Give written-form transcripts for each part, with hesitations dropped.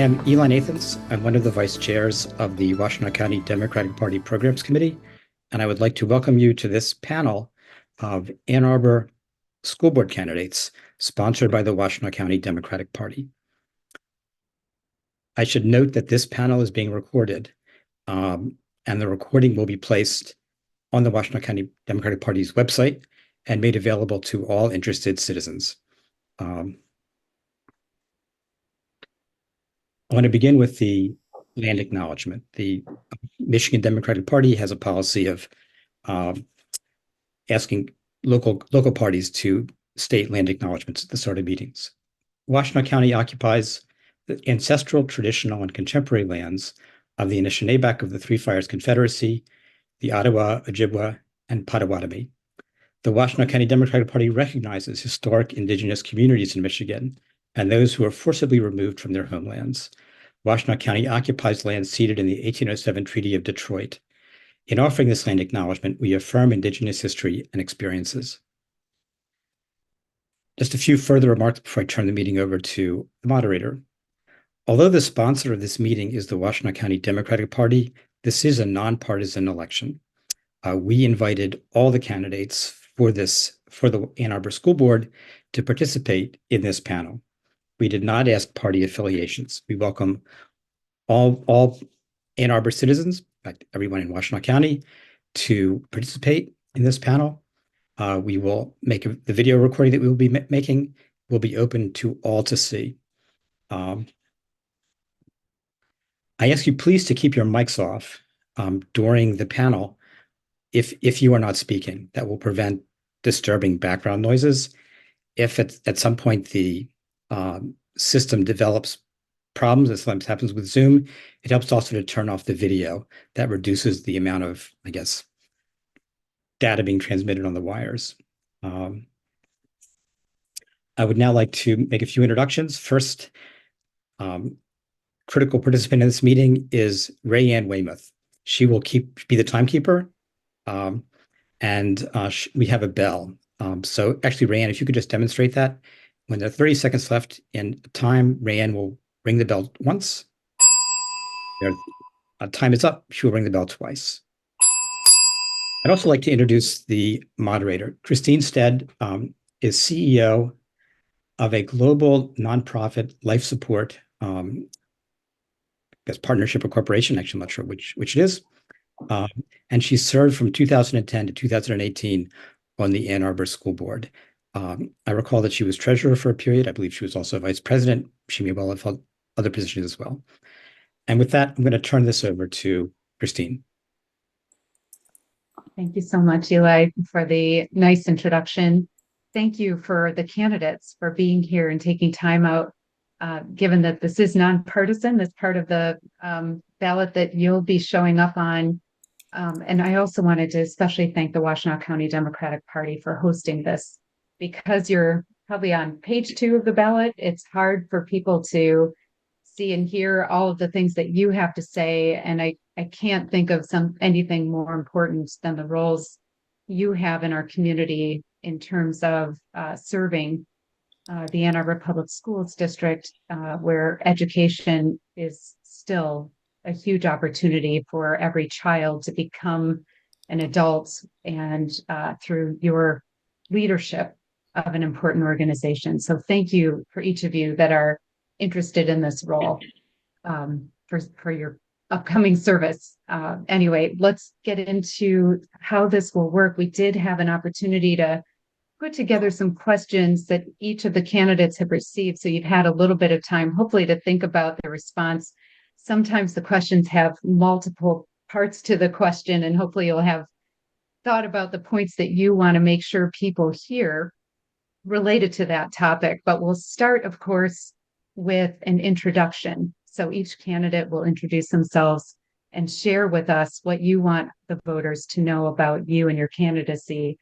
am Eli Nathans. I'm one of the vice chairs of the Washtenaw County Democratic Party Programs Committee, and I would like to welcome you to this panel of Ann Arbor School Board candidates sponsored by the Washtenaw County Democratic Party. I should note that this panel is being recorded, and the recording will be placed on the Washtenaw County Democratic Party's website and made available to all interested citizens. I want to begin with the land acknowledgement. The Michigan Democratic Party has a policy of asking local parties to state land acknowledgements at the start of meetings. Washtenaw County occupies the ancestral, traditional, and contemporary lands of the Anishinaabe of the Three Fires Confederacy, the Ottawa, Ojibwa, and Potawatomi. The Washtenaw County Democratic Party recognizes historic Indigenous communities in Michigan and those who are forcibly removed from their homelands. Washtenaw County occupies land ceded in the 1807 Treaty of Detroit. In offering this land acknowledgement, we affirm Indigenous history and experiences. Just a few further remarks before I turn the meeting over to the moderator. Although the sponsor of this meeting is the Washtenaw County Democratic Party, this is a nonpartisan election. We invited all the candidates for the Ann Arbor School Board to participate in this panel. We did not ask party affiliations. We welcome all Ann Arbor citizens, in fact, everyone in Washtenaw County, to participate in this panel. We will make the video recording that we will be making will be open to all to see. I ask you please to keep your mics off during the panel if you are not speaking. That will prevent disturbing background noises. If at some point the system develops problems, as sometimes happens with Zoom, it helps also to turn off the video. That reduces the amount of, I guess, data being transmitted on the wires. I would now like to make a few introductions. First, critical participant in this meeting is Rayanne Weymouth. She will be the timekeeper, and we have a bell. So actually, Rayanne, if you could just demonstrate that. When there are 30 seconds left in time, Rayanne will ring the bell once. Time is up. She will ring the bell twice. I'd also like to introduce the moderator. Christine Stead is CEO of a global nonprofit life support partnership or corporation. Actually, I'm not sure which it is. And she served from 2010 to 2018 on the Ann Arbor School Board. I recall that she was treasurer for a period. I believe she was also vice president. She may well have held other positions as well. And with that, I'm going to turn this over to Christine. Thank you so much, Eli, for the nice introduction. Thank you for the candidates for being here and taking time out, given that this is nonpartisan, as part of the ballot that you'll be showing up on. And I also wanted to especially thank the Washtenaw County Democratic Party for hosting this. Because you're probably on page 2 of the ballot, it's hard for people to see and hear all of the things that you have to say. And I can't think of anything more important than the roles you have in our community in terms of serving the Ann Arbor Public Schools District, where education is still a huge opportunity for every child to become an adult, and through your leadership of an important organization. So thank you for each of you that are interested in this role for your upcoming service. Anyway, let's get into how this will work. We did have an opportunity to put together some questions that each of the candidates have received. So you've had a little bit of time, hopefully, to think about the response. Sometimes the questions have multiple parts to the question, and hopefully you'll have thought about the points that you want to make sure people hear related to that topic. But we'll start, of course, with an introduction. So each candidate will introduce themselves and share with us what you want the voters to know about you and your candidacy,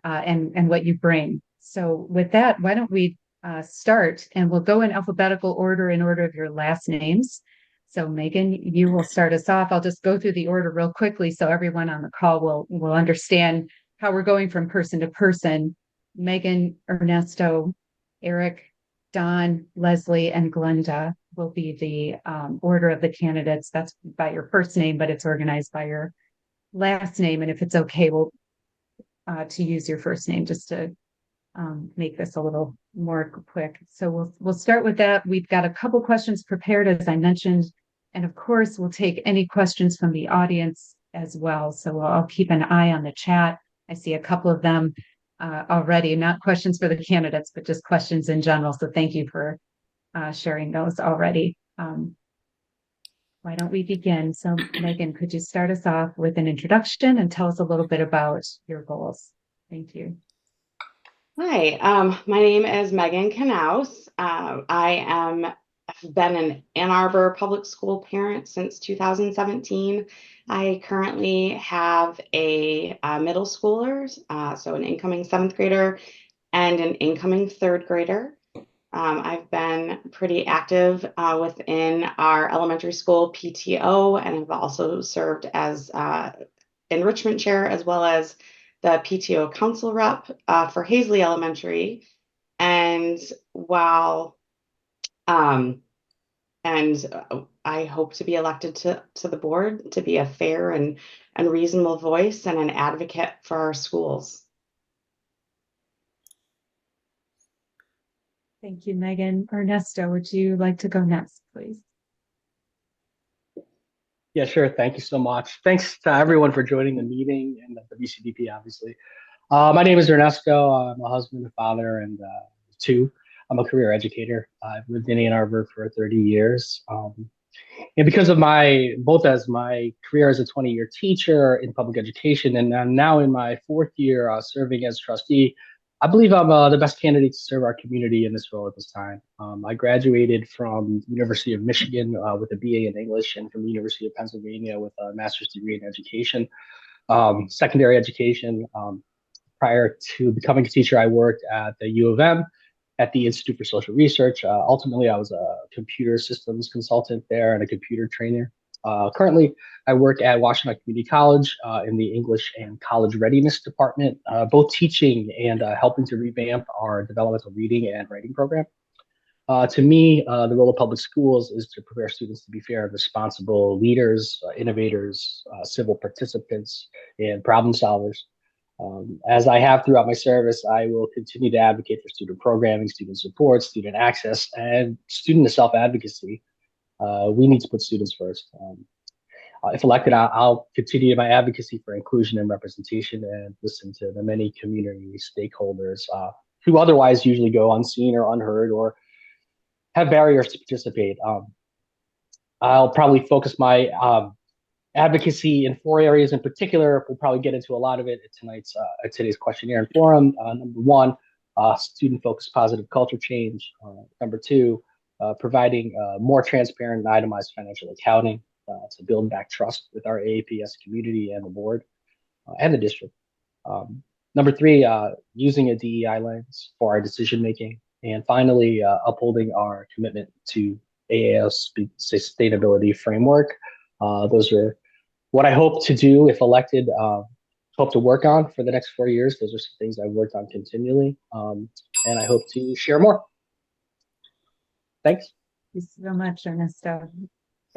and what you bring. So with that, why don't we start, and we'll go in alphabetical order in order of your last names. So Megan, you will start us off. I'll just go through the order real quickly so everyone on the call will understand how we're going from person to person. Megan, Ernesto, Eric, Don, Leslie, and Glynda. will be the order of the candidates. That's by your first name, but it's organized by your last name. And if it's okay, we'll to use your first name just to make this a little more quick. So we'll start with that. We've got a couple questions prepared, as I mentioned, and of course, we'll take any questions from the audience as well. So I'll keep an eye on the chat. I see a couple of them already, not questions for the candidates, but just questions in general. So thank you for sharing those already. Why don't we begin? So Megan, could you start us off with an introduction and tell us a little bit about your goals? Thank you. Hi, my name is Megan Kanous. I've been an Ann Arbor public school parent since 2017. I currently have a middle schooler, so an incoming 7th grader and an incoming 3rd grader. I've been pretty active within our elementary school PTO, and I've also served as enrichment chair as well as the PTO council rep for Hazley Elementary. And while I hope to be elected to the board to be a fair and reasonable voice and an advocate for our schools. Thank you, Megan. Ernesto, would you like to go next, please? Yeah, sure. Thank you so much. Thanks to everyone for joining the meeting and the VCDP, obviously. My name is Ernesto. I'm a husband, a father, and 2. I'm a career educator. I've lived in Ann Arbor for 30 years. And because of both as my career as a 20-year teacher in public education, and I'm now in my 4th year serving as trustee, I believe I'm the best candidate to serve our community in this role at this time. I graduated from the University of Michigan with a BA in English, and from the University of Pennsylvania with a master's degree in education, secondary education. Prior to becoming a teacher, I worked at the U of M at the Institute for Social Research. Ultimately, I was a computer systems consultant there and a computer trainer. Currently, I work at Washington Community College in the English and College Readiness Department, both teaching and helping to revamp our developmental reading and writing program. To me, the role of public schools is to prepare students to be fair and responsible leaders, innovators, civil participants, and problem solvers. As I have throughout my service, I will continue to advocate for student programming, student support, student access, and student self-advocacy. We need to put students first. If elected, I'll continue my advocacy for inclusion and representation and listen to the many community stakeholders who otherwise usually go unseen or unheard or have barriers to participate. I'll probably focus my advocacy in 4 areas in particular. We'll probably get into a lot of it at today's questionnaire and forum. Number 1, student-focused positive culture change. Number 2, providing more transparent and itemized financial accounting to build back trust with our AAPS community and the board and the district. Number 3, using a DEI lens for our decision making. And finally, upholding our commitment to AAS sustainability framework. Those are what I hope to do if elected, hope to work on for the next 4 years. Those are some things I've worked on continually, and I hope to share more. Thanks. Thank you so much, Ernesto.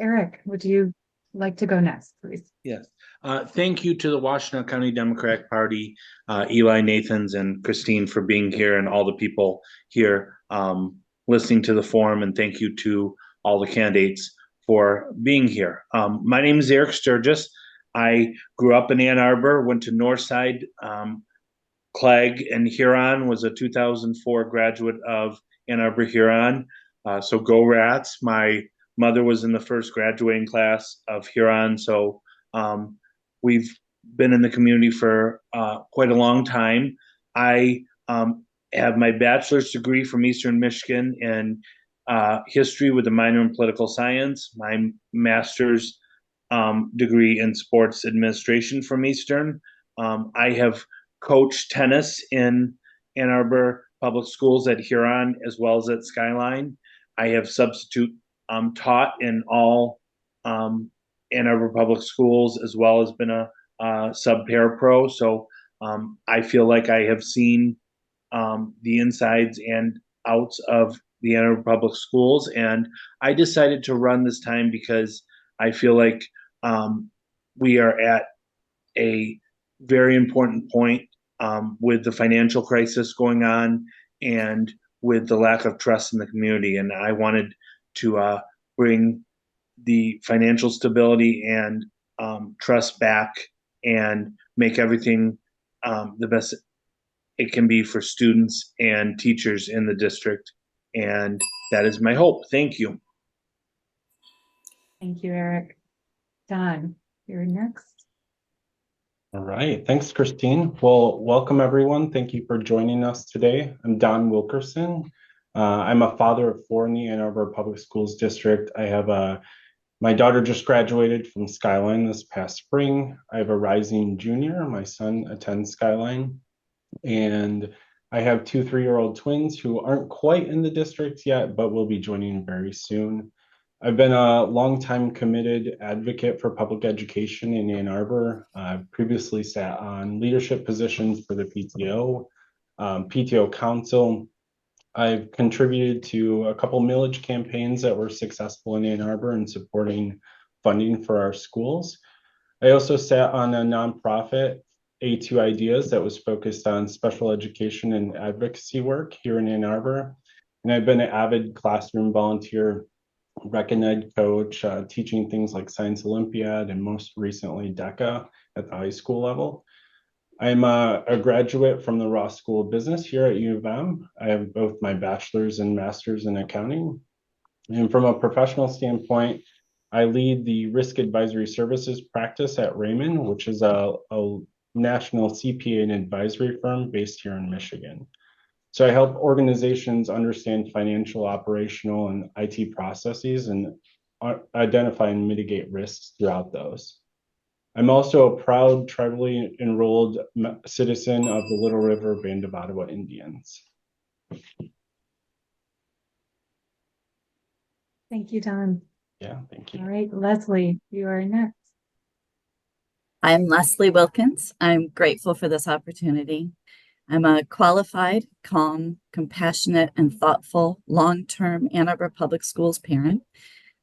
Eric, would you like to go next, please? Yes. Thank you to the Washington County Democratic Party, Eli Nathans and Christine for being here, and all the people here listening to the forum, and thank you to all the candidates for being here. My name is Eric Sturgis. I grew up in Ann Arbor, went to Northside, Clegg, and Huron, was a 2004 graduate of Ann Arbor Huron. So go Rats. My mother was in the first graduating class of Huron. So we've been in the community for quite a long time. I have my bachelor's degree from Eastern Michigan in history with a minor in political science, my master's degree in sports administration from Eastern. I have coached tennis in Ann Arbor Public Schools at Huron as well as at Skyline. I have substitute taught in all Ann Arbor Public Schools, as well as been a sub-para-pro. So I feel like I have seen the insides and outs of the Ann Arbor Public Schools. And I decided to run this time because I feel like we are at a very important point with the financial crisis going on and with the lack of trust in the community. And I wanted to bring the financial stability and trust back and make everything the best it can be for students and teachers in the district. And that is my hope. Thank you. Thank you, Eric. Don, you're next. All right, thanks, Christine. Well, welcome everyone. Thank you for joining us today. I'm Don Wilkerson. I'm a father of 4 in the Ann Arbor Public Schools District. I have my daughter just graduated from Skyline this past spring. I have a rising junior. My son attends Skyline. And I have 2 3-year-old twins who aren't quite in the district yet, but will be joining very soon. I've been a longtime committed advocate for public education in Ann Arbor. I've previously sat on leadership positions for the PTO, PTO Council. I've contributed to a couple millage campaigns that were successful in Ann Arbor in supporting funding for our schools. I also sat on a nonprofit, A2 Ideas, that was focused on special education and advocacy work here in Ann Arbor. And I've been an avid classroom volunteer, rec and ed coach, teaching things like Science Olympiad and most recently DECA at the high school level. I'm a graduate from the Ross School of Business here at U of M. I have both my bachelor's and master's in accounting. And from a professional standpoint, I lead the risk advisory services practice at Raymond, which is a national CPA and advisory firm based here in Michigan. So I help organizations understand financial, operational, and IT processes and identify and mitigate risks throughout those. I'm also a proud tribally enrolled citizen of the Little River Band of Ottawa Indians. Thank you, Don. Yeah, thank you. All right, Leslie, you are next. I'm Leslie Wilkins. I'm grateful for this opportunity. I'm a qualified, calm, compassionate, and thoughtful long-term Ann Arbor Public Schools parent.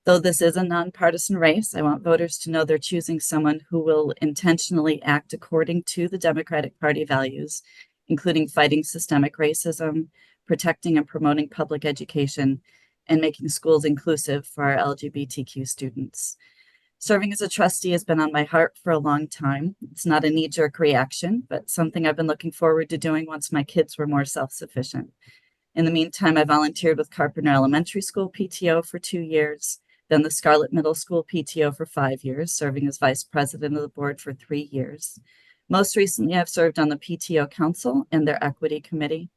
Though this is a nonpartisan race, I want voters to know they're choosing someone who will intentionally act according to the Democratic Party values, including fighting systemic racism, protecting and promoting public education, and making schools inclusive for our LGBTQ students. Serving as a trustee has been on my heart for a long time. It's not a knee-jerk reaction, but something I've been looking forward to doing once my kids were more self-sufficient. In the meantime, I volunteered with Carpenter Elementary School PTO for 2 years, then the Scarlett Middle School PTO for 5 years, serving as vice president of the board for 3 years. Most recently, I've served on the PTO Council and their equity committee.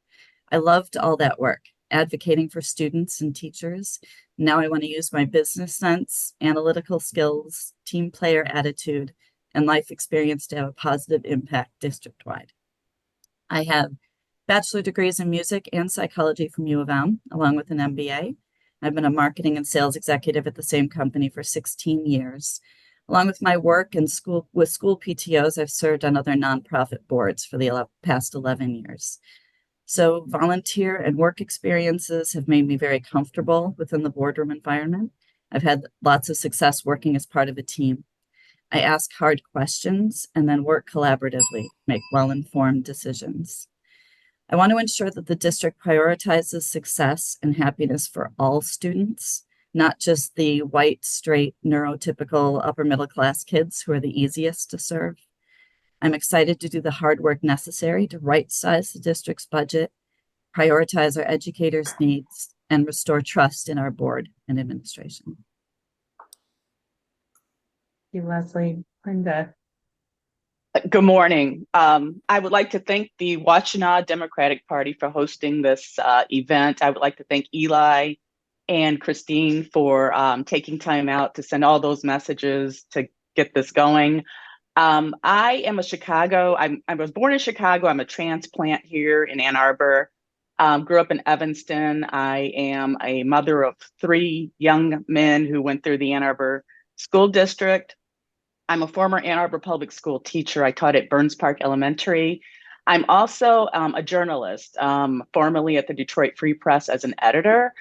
I loved all that work, advocating for students and teachers. Now I want to use my business sense, analytical skills, team player attitude, and life experience to have a positive impact district-wide. I have bachelor degrees in music and psychology from U of M, along with an MBA. I've been a marketing and sales executive at the same company for 16 years. Along with my work and school PTOs, I've served on other nonprofit boards for the past 11 years. So volunteer and work experiences have made me very comfortable within the boardroom environment. I've had lots of success working as part of a team. I ask hard questions and then work collaboratively, make well-informed decisions. I want to ensure that the district prioritizes success and happiness for all students, not just the white, straight, neurotypical upper middle class kids who are the easiest to serve. I'm excited to do the hard work necessary to right-size the district's budget, prioritize our educators' needs, and restore trust in our board and administration. Thank you, Leslie. Glynda. Good morning. I would like to thank the Washtenaw Democratic Party for hosting this event. I would like to thank Eli and Christine for taking time out to send all those messages to get this going. I am a Chicago. I was born in Chicago. I'm a transplant here in Ann Arbor. Grew up in Evanston. I am a mother of 3 young men who went through the Ann Arbor School District. I'm a former Ann Arbor public school teacher. I taught at Burns Park Elementary. I'm also a journalist, formerly at the Detroit Free Press as an editor.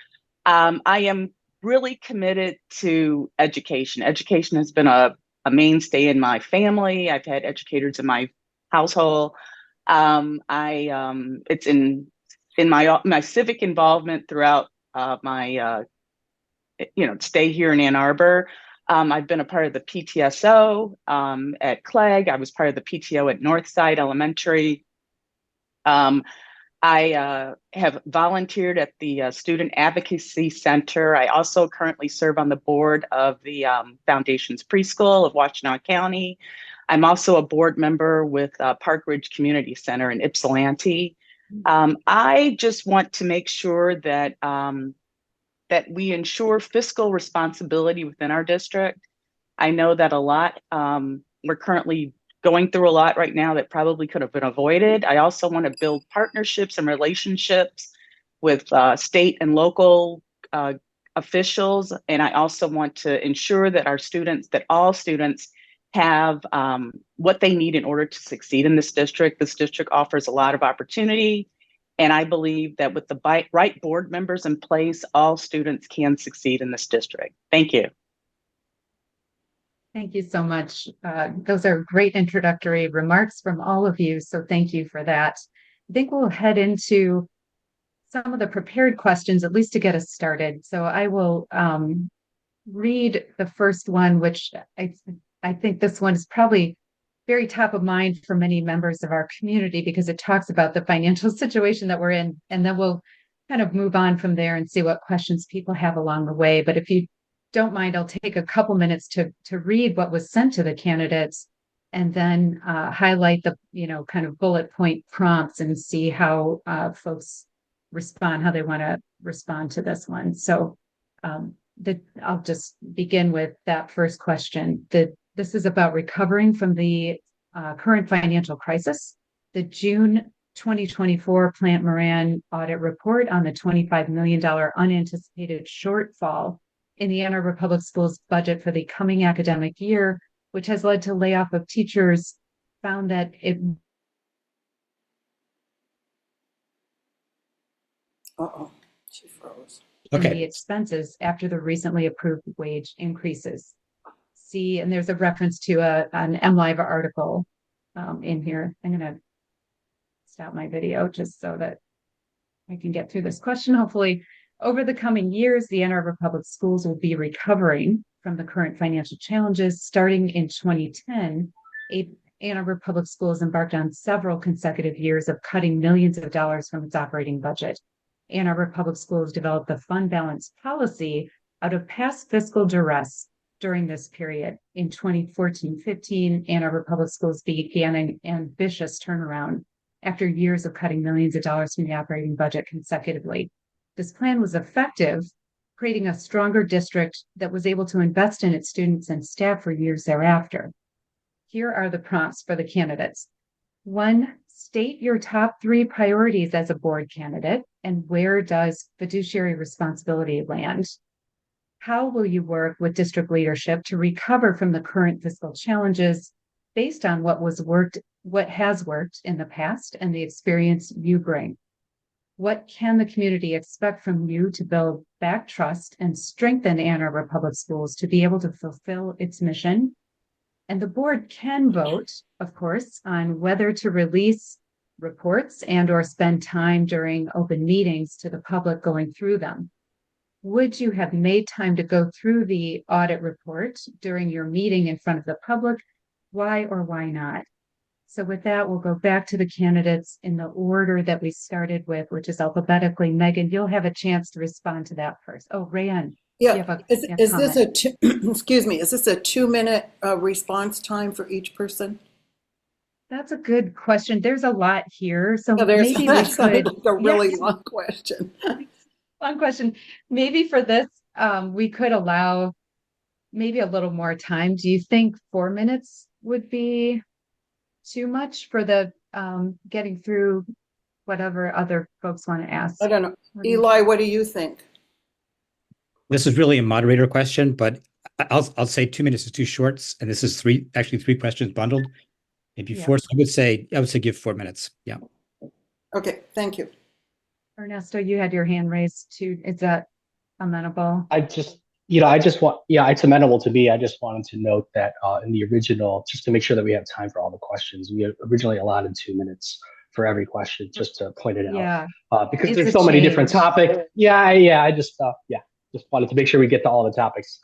I am really committed to education. Education has been a mainstay in my family. I've had educators in my household. It's in my civic involvement throughout my stay here in Ann Arbor. I've been a part of the PTSO at Clegg. I was part of the PTO at Northside Elementary. I have volunteered at the Student Advocacy Center. I also currently serve on the board of the Foundation's Preschool of Washtenaw County. I'm also a board member with Park Ridge Community Center in Ypsilanti. I just want to make sure that that we ensure fiscal responsibility within our district. I know that we're currently going through a lot right now that probably could have been avoided. I also want to build partnerships and relationships with state and local officials. And I also want to ensure that all students have what they need in order to succeed in this district. This district offers a lot of opportunity. And I believe that with the right board members in place, all students can succeed in this district. Thank you. Thank you so much. Those are great introductory remarks from all of you. So thank you for that. I think we'll head into some of the prepared questions, at least to get us started. So I will read the first one, which I think this one is probably very top of mind for many members of our community because it talks about the financial situation that we're in. And then we'll kind of move on from there and see what questions people have along the way. But if you don't mind, I'll take a couple minutes to read what was sent to the candidates and then highlight the, kind of bullet point prompts and see how folks respond, how they want to respond to this one. So I'll just begin with that first question. This is about recovering from the current financial crisis. The June 2024 Plant Moran audit report on the $25 million unanticipated shortfall in the Ann Arbor Public Schools budget for the coming academic year, which has led to layoff of teachers, found that it. She froze. Okay. The expenses after the recently approved wage increases. See, and there's a reference to an MLive article in here. I'm going to stop my video just so that I can get through this question, hopefully. Over the coming years, the Ann Arbor Public Schools will be recovering from the current financial challenges. Starting in 2010, Ann Arbor Public Schools embarked on several consecutive years of cutting millions of dollars from its operating budget. Ann Arbor Public Schools developed the fund balance policy out of past fiscal duress during this period. In 2014-15, Ann Arbor Public Schools began an ambitious turnaround after years of cutting millions of dollars from the operating budget consecutively. This plan was effective, creating a stronger district that was able to invest in its students and staff for years thereafter. Here are the prompts for the candidates. 1, state your top 3 priorities as a board candidate, and where does fiduciary responsibility land? How will you work with district leadership to recover from the current fiscal challenges based on what has worked in the past and the experience you bring? What can the community expect from you to build back trust and strengthen Ann Arbor Public Schools to be able to fulfill its mission? And the board can vote, of course, on whether to release reports and or spend time during open meetings to the public going through them. Would you have made time to go through the audit report during your meeting in front of the public? Why or why not? So with that, we'll go back to the candidates in the order that we started with, which is alphabetically. Megan, you'll have a chance to respond to that first. Oh, Rayanne. Yeah, is this excuse me, is this a 2-minute response time for each person? That's a good question. There's a lot here. So maybe we could. A really long question. Long question. Maybe for this, we could allow maybe a little more time. Do you think 4 minutes would be too much for the getting through whatever other folks want to ask? I don't know. Eli, what do you think? This is really a moderator question, but I'll say 2 minutes is too short, and this is three questions bundled. Maybe 4. So I would say give 4 minutes. Yeah. Okay, thank you. Ernesto, you had your hand raised too. Is that amenable? I just want, yeah, it's amenable to me. I just wanted to note that in the original, just to make sure that we have time for all the questions, we had originally allotted 2 minutes for every question, just to point it Yeah, out, because it's there's a so many different change. topics. Yeah, I just just wanted to make sure we get to all the topics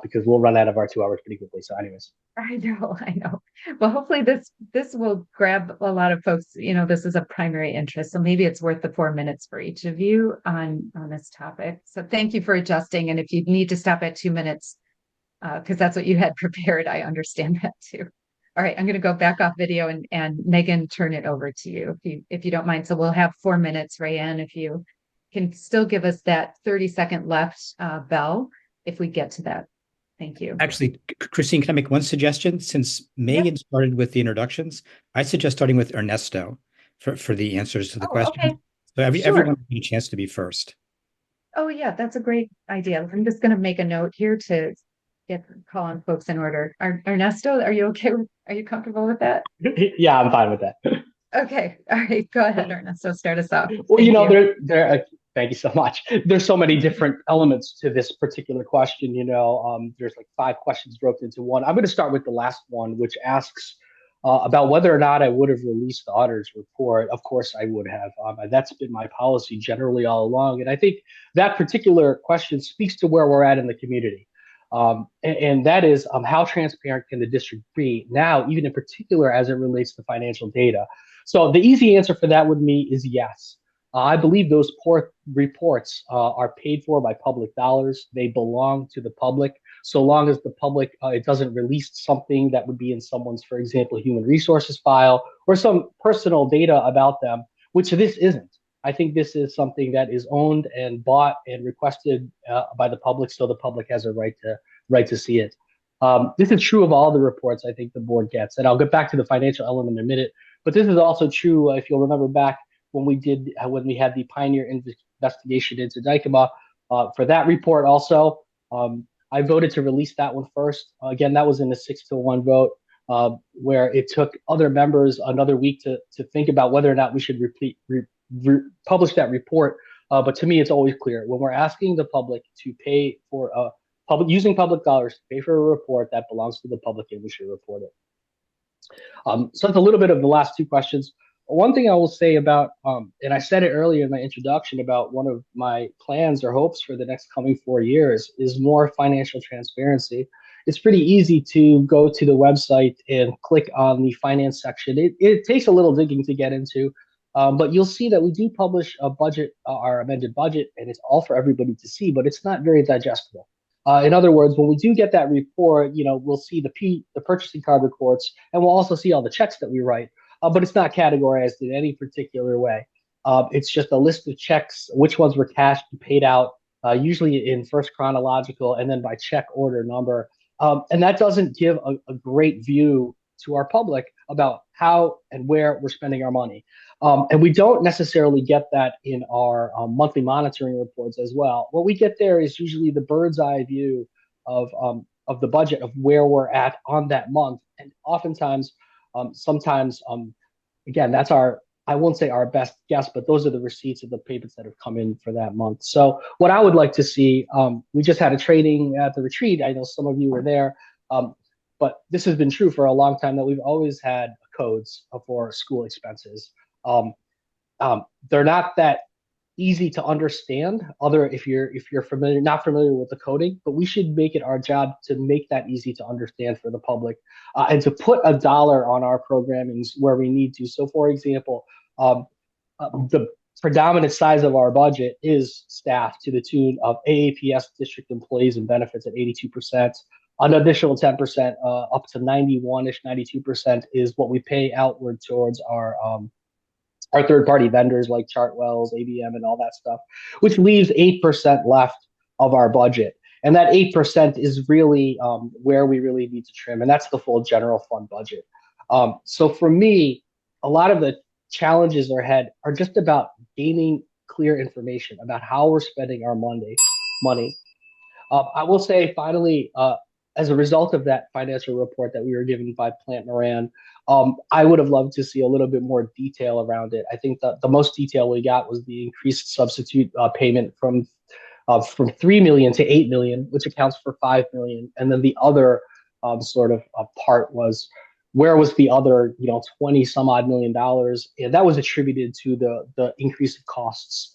because we'll run out of our 2 hours pretty quickly. So, anyways. I know. Well, hopefully this will grab a lot of folks. You know, this is a primary interest, so maybe it's worth the 4 minutes for each of you on this topic. So thank you for adjusting. And if you need to stop at 2 minutes, because that's what you had prepared, I understand that too. All right, I'm going to go back off video and Megan, turn it over to you if you don't mind. So we'll have 4 minutes, Rayanne, if you can still give us that 30-second left bell if we get to that. Thank you. Actually, Christine, can I make one suggestion? Since Megan started with the introductions, I suggest starting with Ernesto for the answers to the questions. Okay. So Sure. everyone has a chance to be first. Oh, yeah, that's a great idea. I'm just going to make a note here to call on folks in order. Ernesto, are you okay? Are you comfortable with that? Yeah, I'm fine with that. Okay. All right. Go ahead, Ernesto. Start us off. Well, thank you so much. There's so many different elements to this particular question. There's like 5 questions roped into one. I'm going to start with the last one, which asks about whether or not I would have released the auditor's report. Of course, I would have. That's been my policy generally all along. And I think that particular question speaks to where we're at in the community. And that is how transparent can the district be now, even in particular as it relates to financial data? So the easy answer for that with me is yes. I believe those reports are paid for by public dollars. They belong to the public, so long as the public it doesn't release something that would be in someone's, for example, human resources file or some personal data about them, which this isn't. I think this is something that is owned and bought and requested by the public, so the public has a right to see it. This is true of all the reports I think the board gets, and I'll get back to the financial element in a minute. But this is also true if you'll remember back when we had the Pioneer investigation into Dykema. For that report also, I voted to release that one first. Again, that was in a 6-1 vote, where it took other members another week to think about whether or not we should publish that report. But to me, it's always clear when we're asking the public to pay for using public dollars to pay for a report that belongs to the public, and we should report it. So that's a little bit of the last 2 questions. One thing I will say about, and I said it earlier in my introduction, about one of my plans or hopes for the next coming 4 years is more financial transparency. It's pretty easy to go to the website and click on the finance section. It takes a little digging to get into, but you'll see that we do publish a budget, our amended budget, and it's all for everybody to see, but it's not very digestible. In other words, when we do get that report, we'll see the purchasing card reports, and we'll also see all the checks that we write, but it's not categorized in any particular way. It's just a list of checks, which ones were cashed and paid out, usually in first chronological and then by check order number. And that doesn't give a great view to our public about how and where we're spending our money. And we don't necessarily get that in our monthly monitoring reports as well. What we get there is usually the bird's eye view of the budget, of where we're at on that month. And oftentimes, sometimes, again, that's I won't say our best guess, but those are the receipts of the payments that have come in for that month. So what I would like to see, we just had a training at the retreat. I know some of you were there. But this has been true for a long time, that we've always had codes for school expenses. They're not that easy to understand, if you're not familiar with the coding, but we should make it our job to make that easy to understand for the public, and to put a dollar on our programmings where we need to. So, for example, the predominant size of our budget is staff, to the tune of AAPS district employees and benefits at 82%. An additional 10%, up to 91-ish, 92% is what we pay outward towards our third-party vendors like Chartwells, ABM, and all that stuff, which leaves 8% left of our budget. And that 8% is really where we really need to trim, and that's the full general fund budget. So for me, a lot of the challenges ahead are just about gaining clear information about how we're spending our money. I will say, finally, as a result of that financial report that we were given by Plant Moran, I would have loved to see a little bit more detail around it. I think that the most detail we got was the increased substitute payment from from 3 million to 8 million, which accounts for 5 million. And then the other sort of part was, where was the other, 20 some odd $million? And that was attributed to the increase of costs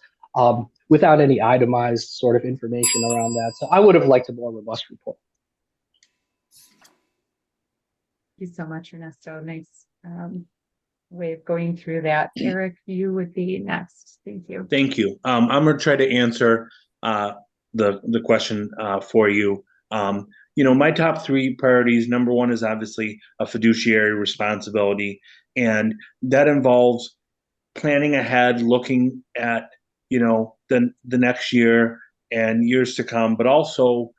without any itemized sort of information around that. So I would have liked a more robust report. Thank you so much, Ernesto. Nice way of going through that. Eric, you would be next. Thank you. Thank you. I'm going to try to answer the question for you. My top three priorities, number one is obviously a fiduciary responsibility, and that involves planning ahead, looking at, the next year and years to come, but also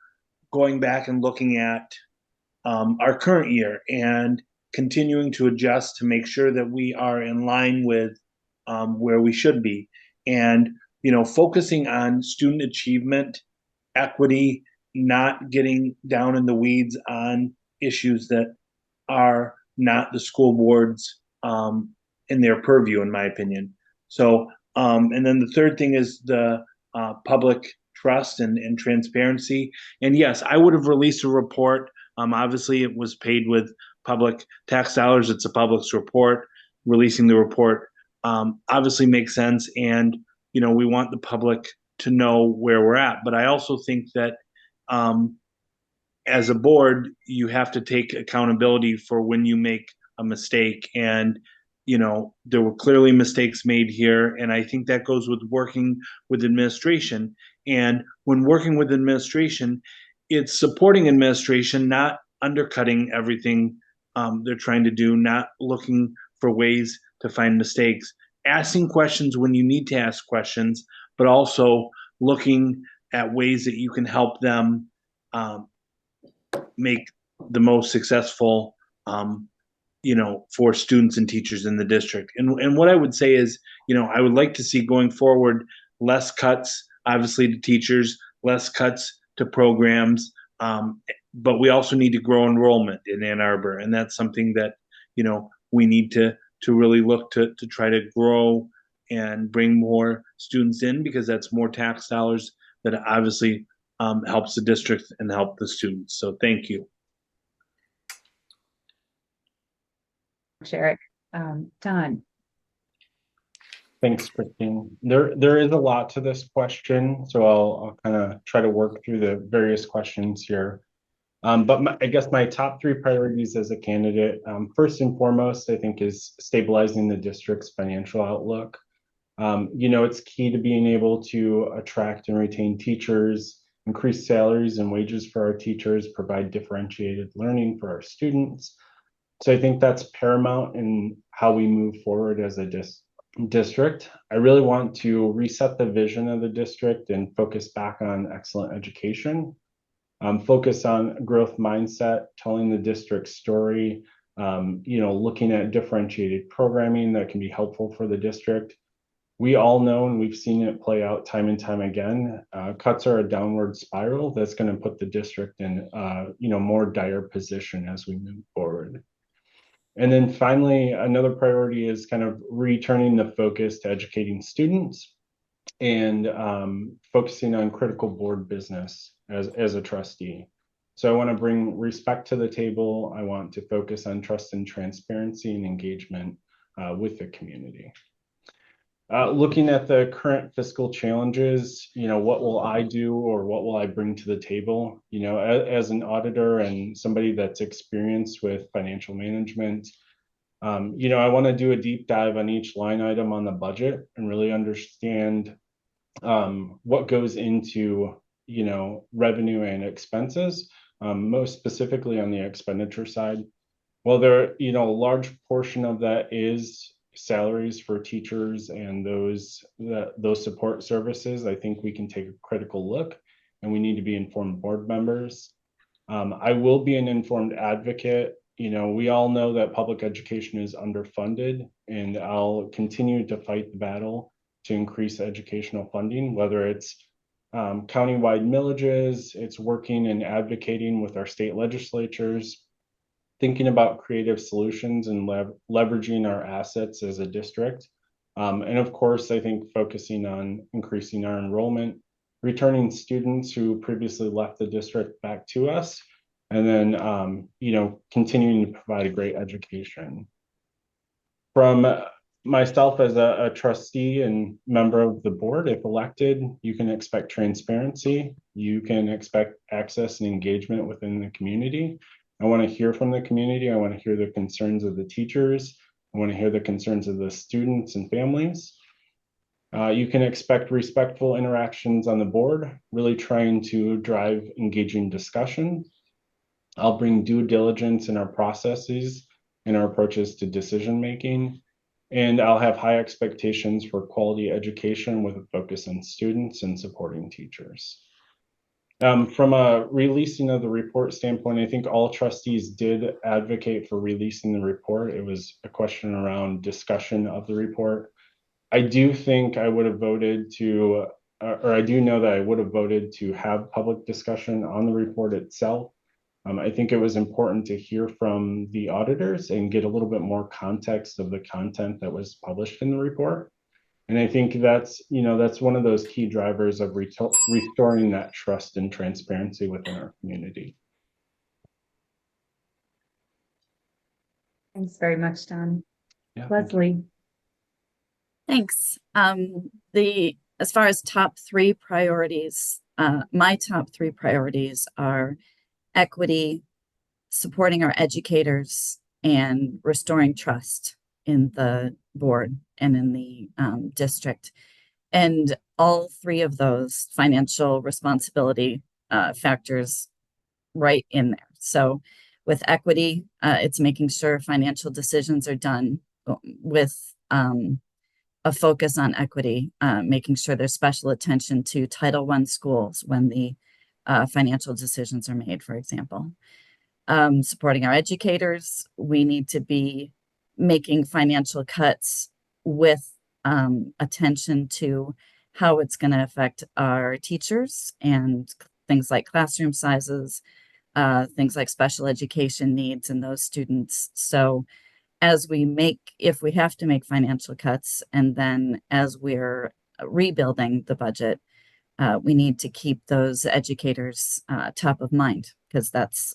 going back and looking at our current year and continuing to adjust to make sure that we are in line with where we should be. And, focusing on student achievement, equity, not getting down in the weeds on issues that are not the school board's in their purview, in my opinion. So, and then the third thing is the public trust and transparency. And yes, I would have released a report. Obviously, it was paid with public tax dollars. It's a public's report. Releasing the report obviously makes sense. And, we want the public to know where we're at. But I also think that as a board, you have to take accountability for when you make a mistake. And, there were clearly mistakes made here. And I think that goes with working with administration. And when working with administration, it's supporting administration, not undercutting everything they're trying to do, not looking for ways to find mistakes, asking questions when you need to ask questions, but also looking at ways that you can help them make the most successful, for students and teachers in the district. And what I would say is, I would like to see going forward less cuts, obviously, to teachers, less cuts to programs, but we also need to grow enrollment in Ann Arbor, and that's something that we need to really look to try to grow and bring more students in, because that's more tax dollars that obviously helps the district and help the students. So thank you. Eric. Don. Thanks, Christine. There is a lot to this question, so I'll kind of try to work through the various questions here. But I guess my top three priorities as a candidate, first and foremost, I think, is stabilizing the district's financial outlook. It's key to being able to attract and retain teachers, increase salaries and wages for our teachers, provide differentiated learning for our students. So I think that's paramount in how we move forward as a district. I really want to reset the vision of the district and focus back on excellent education. Focus on growth mindset, telling the district story, looking at differentiated programming that can be helpful for the district. We all know, and we've seen it play out time and time again, cuts are a downward spiral that's going to put the district in more dire position as we move forward. And then finally, another priority is kind of returning the focus to educating students and focusing on critical board business as a trustee. So I want to bring respect to the table. I want to focus on trust and transparency and engagement with the community. Looking at the current fiscal challenges, what will I do, or what will I bring to the table? As an auditor and somebody that's experienced with financial management, I want to do a deep dive on each line item on the budget and really understand what goes into, revenue and expenses, most specifically on the expenditure side. Well, a large portion of that is salaries for teachers and those support services. I think we can take a critical look, and we need to be informed board members. I will be an informed advocate. We all know that public education is underfunded, and I'll continue to fight the battle to increase educational funding, whether it's countywide millages, it's working and advocating with our state legislatures, thinking about creative solutions and leveraging our assets as a district. And of course, I think focusing on increasing our enrollment, returning students who previously left the district back to us, and then, continuing to provide a great education. From myself as a trustee and member of the board, if elected, you can expect transparency. You can expect access and engagement within the community. I want to hear from the community. I want to hear the concerns of the teachers. I want to hear the concerns of the students and families. You can expect respectful interactions on the board, really trying to drive engaging discussion. I'll bring due diligence in our processes and our approaches to decision making. And I'll have high expectations for quality education with a focus on students and supporting teachers. From a releasing of the report standpoint, I think all trustees did advocate for releasing the report. It was a question around discussion of the report. I do think I would have voted to, or I do know that I would have voted to have public discussion on the report itself. I think it was important to hear from the auditors and get a little bit more context of the content that was published in the report. And I think that's one of those key drivers of restoring that trust and transparency within our community. Thanks very much, Don. Yeah, Leslie. Thanks. As far as top three priorities, my top three priorities are equity, supporting our educators, and restoring trust in the board and in the district. And all three of those financial responsibility factors right in there. So with equity, it's making sure financial decisions are done with a focus on equity, making sure there's special attention to Title I schools when the financial decisions are made, for example. Supporting our educators, we need to be making financial cuts with attention to how it's going to affect our teachers and things like classroom sizes, things like special education needs in those students. So if we have to make financial cuts, and then as we're rebuilding the budget, we need to keep those educators top of mind, because that's,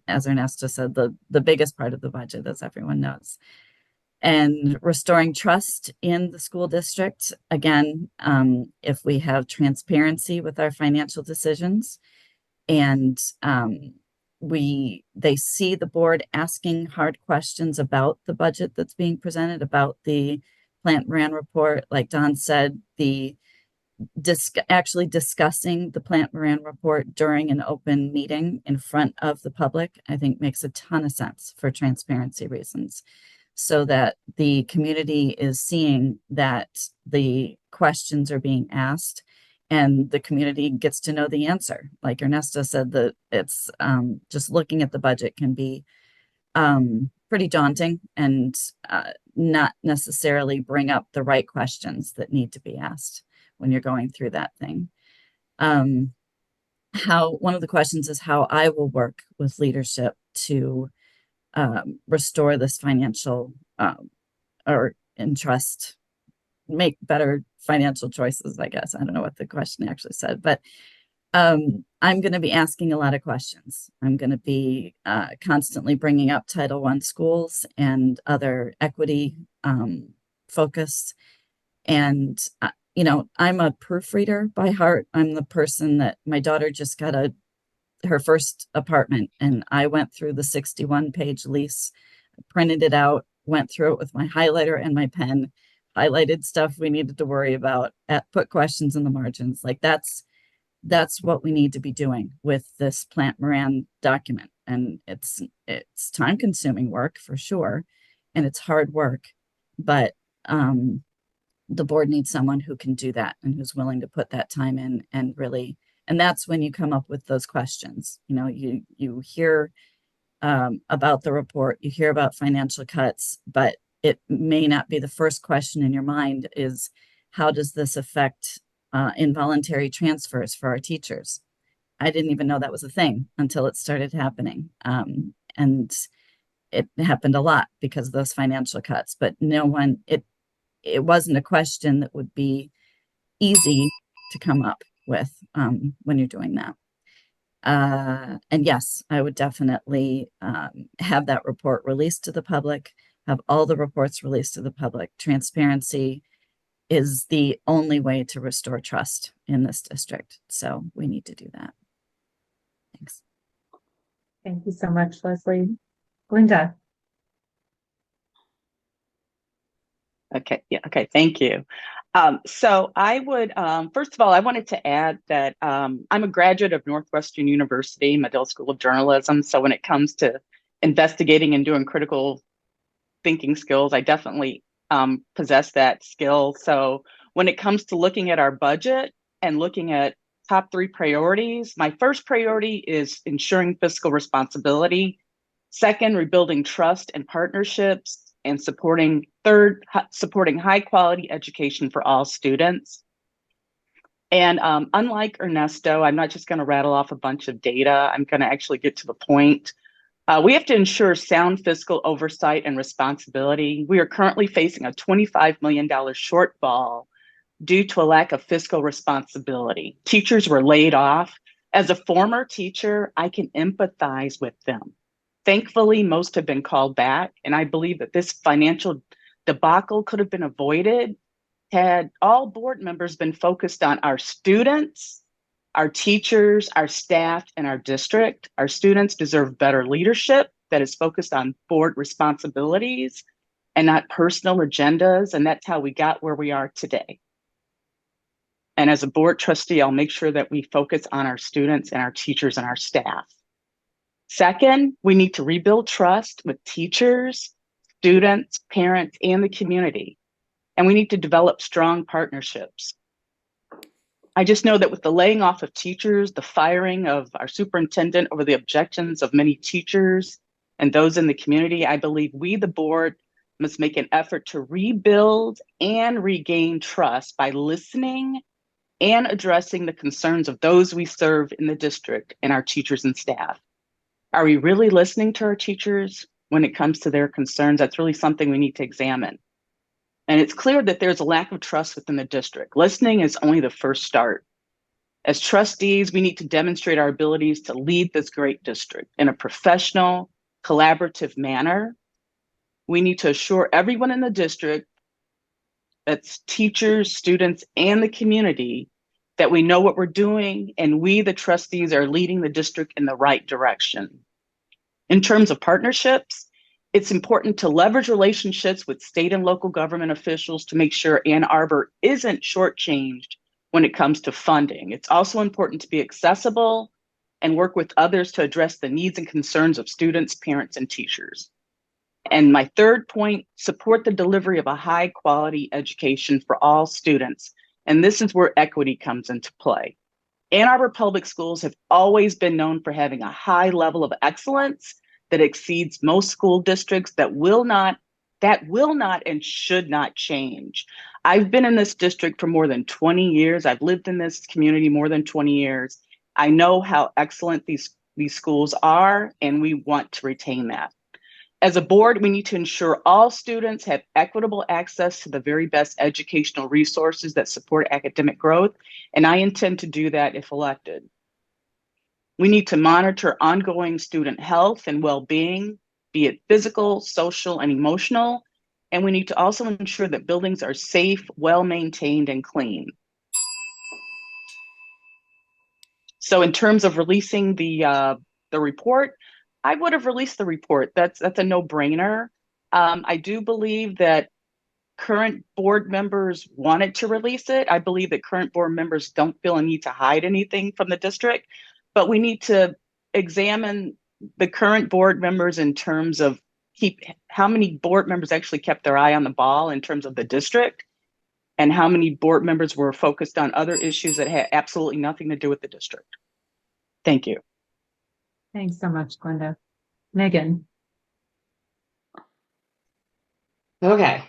as Ernesto said, the biggest part of the budget, as everyone knows. And restoring trust in the school district, again, if we have transparency with our financial decisions, and they see the board asking hard questions about the budget that's being presented, about the Plant Moran report, like Don said, actually discussing the Plant Moran report during an open meeting in front of the public, I think makes a ton of sense for transparency reasons, so that the community is seeing that the questions are being asked and the community gets to know the answer. Like Ernesto said, that it's just looking at the budget can be pretty daunting and not necessarily bring up the right questions that need to be asked when you're going through that thing. One of the questions is how I will work with leadership to restore this financial trust, make better financial choices, I guess. I don't know what the question actually said, but I'm going to be asking a lot of questions. I'm going to be constantly bringing up Title I schools and other equity focus. And I'm a proofreader by heart. I'm the person that my daughter just got her first apartment, and I went through the 61-page lease, printed it out, went through it with my highlighter and my pen, highlighted stuff we needed to worry about, put questions in the margins. Like that's what we need to be doing with this Plant Moran document. And it's time-consuming work for sure, and it's hard work, but the board needs someone who can do that and who's willing to put that time in and really, and that's when you come up with those questions. You hear about the report, you hear about financial cuts, but it may not be the first question in your mind is, how does this affect involuntary transfers for our teachers? I didn't even know that was a thing until it started happening. And it happened a lot because of those financial cuts, but it wasn't a question that would be easy to come up. with when you're doing that. And yes, I would definitely have that report released to the public, have all the reports released to the public. Transparency is the only way to restore trust in this district. So we need to do that. Thanks. Thank you so much, Leslie. Glynda. Okay. Yeah. Okay. Thank you. So I would, first of all, I wanted to add that I'm a graduate of Northwestern University, Medill School of Journalism. So when it comes to investigating and doing critical thinking skills, I definitely possess that skill. So when it comes to looking at our budget and looking at top 3 priorities, my first priority is ensuring fiscal responsibility. Second, rebuilding trust and partnerships. And supporting high quality education for all students. And unlike Ernesto, I'm not just going to rattle off a bunch of data. I'm going to actually get to the point. We have to ensure sound fiscal oversight and responsibility. We are currently facing a $25 million shortfall due to a lack of fiscal responsibility. Teachers were laid off. As a former teacher, I can empathize with them. Thankfully, most have been called back, and I believe that this financial debacle could have been avoided had all board members been focused on our students, our teachers, our staff, and our district. Our students deserve better leadership that is focused on board responsibilities and not personal agendas, and that's how we got where we are today. And as a board trustee, I'll make sure that we focus on our students and our teachers and our staff. Second, we need to rebuild trust with teachers, students, parents, and the community. And we need to develop strong partnerships. I just know that with the laying off of teachers, the firing of our superintendent over the objections of many teachers and those in the community, I believe we, the board, must make an effort to rebuild and regain trust by listening and addressing the concerns of those we serve in the district and our teachers and staff. Are we really listening to our teachers when it comes to their concerns? That's really something we need to examine. And it's clear that there's a lack of trust within the district. Listening is only the first start. As trustees, we need to demonstrate our abilities to lead this great district in a professional, collaborative manner. We need to assure everyone in the district, that's teachers, students, and the community, that we know what we're doing and we, the trustees, are leading the district in the right direction. In terms of partnerships, it's important to leverage relationships with state and local government officials to make sure Ann Arbor isn't shortchanged when it comes to funding. It's also important to be accessible and work with others to address the needs and concerns of students, parents, and teachers. And my third point, support the delivery of a high quality education for all students. And this is where equity comes into play. Ann Arbor Public Schools have always been known for having a high level of excellence that exceeds most school districts that will not and should not change. I've been in this district for more than 20 years. I've lived in this community more than 20 years. I know how excellent these schools are, and we want to retain that. As a board, we need to ensure all students have equitable access to the very best educational resources that support academic growth, and I intend to do that if elected. We need to monitor ongoing student health and well-being, be it physical, social, and emotional, and we need to also ensure that buildings are safe, well-maintained, and clean. So in terms of releasing the report, I would have released the report. That's a no-brainer. I do believe that current board members wanted to release it. I believe that current board members don't feel a need to hide anything from the district, but we need to examine the current board members in terms of how many board members actually kept their eye on the ball in terms of the district, and how many board members were focused on other issues that had absolutely nothing to do with the district. Thank you. Thanks so much, Glynda. Megan. Okay,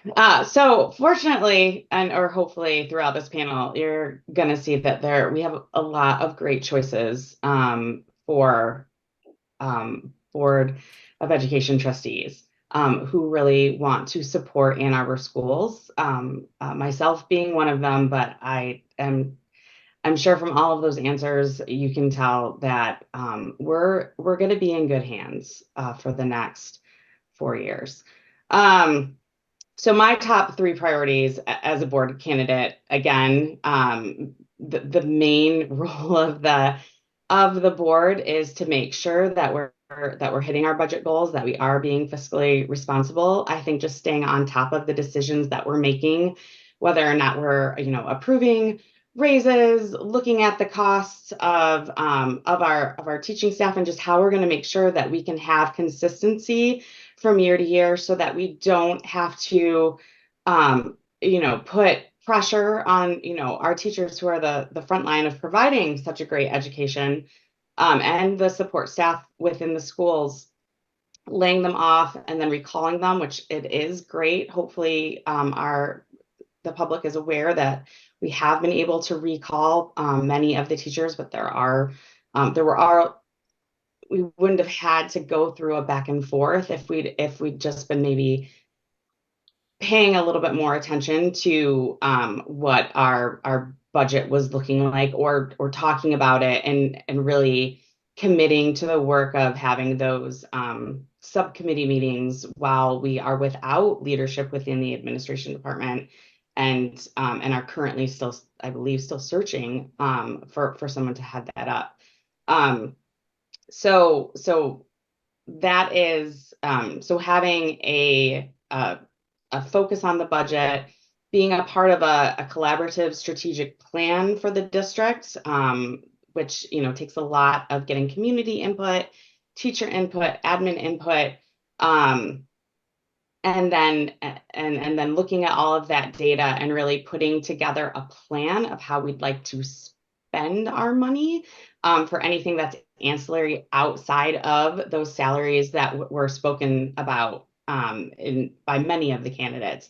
so fortunately, or hopefully throughout this panel, you're going to see that we have a lot of great choices for Board of Education trustees who really want to support Ann Arbor schools, myself being one of them, but I'm I'm sure from all of those answers, you can tell that we're going to be in good hands for the next 4 years. So my top 3 priorities as a board candidate, again, the main role of the board is to make sure that we're hitting our budget goals, that we are being fiscally responsible. I think just staying on top of the decisions that we're making, whether or not we're approving raises, looking at the costs of our teaching staff, and just how we're going to make sure that we can have consistency from year to year, so that we don't have to put pressure on our teachers, who are the front line of providing such a great education, and the support staff within the schools, laying them off and then recalling them, which it is great. Hopefully the public is aware that we have been able to recall many of the teachers, but we wouldn't have had to go through a back and forth if we'd just been maybe paying a little bit more attention to what our budget was looking like, or talking about it and really committing to the work of having those subcommittee meetings while we are without leadership within the administration department, and are currently still, I believe, still searching for someone to head that up. So that is so having a focus on the budget, being a part of a collaborative strategic plan for the district, which takes a lot of getting community input, teacher input, admin input, and then looking at all of that data and really putting together a plan of how we'd like to spend our money for anything that's ancillary outside of those salaries that were spoken about by many of the candidates.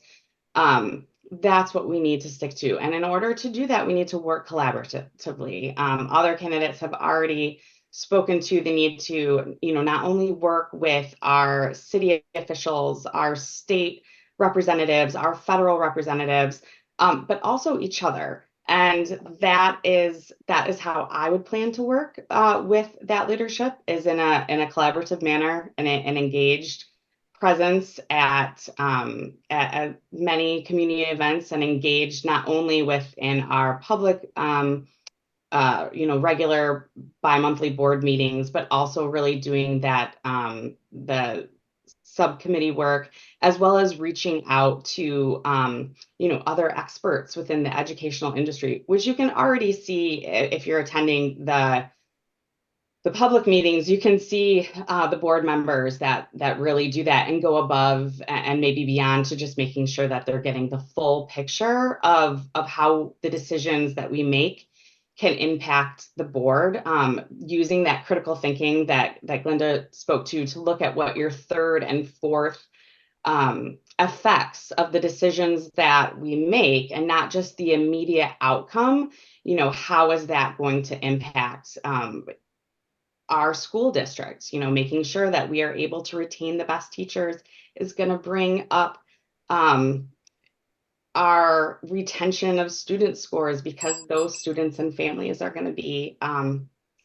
That's what we need to stick to. And in order to do that, we need to work collaboratively. Other candidates have already spoken to the need to, not only work with our city officials, our state representatives, our federal representatives, but also each other. And that is how I would plan to work with that leadership, is in a collaborative manner and an engaged presence at many community events, and engaged not only within our public regular bi-monthly board meetings, but also really doing that the subcommittee work, as well as reaching out to other experts within the educational industry, which you can already see if you're attending the public meetings. You can see the board members that really do that and go above and maybe beyond, to just making sure that they're getting the full picture of how the decisions that we make can impact the board, using that critical thinking that Glynda spoke to look at what your third and fourth effects of the decisions that we make, and not just the immediate outcome. How is that going to impact our school districts? Making sure that we are able to retain the best teachers is going to bring up our retention of student scores, because those students and families are going to be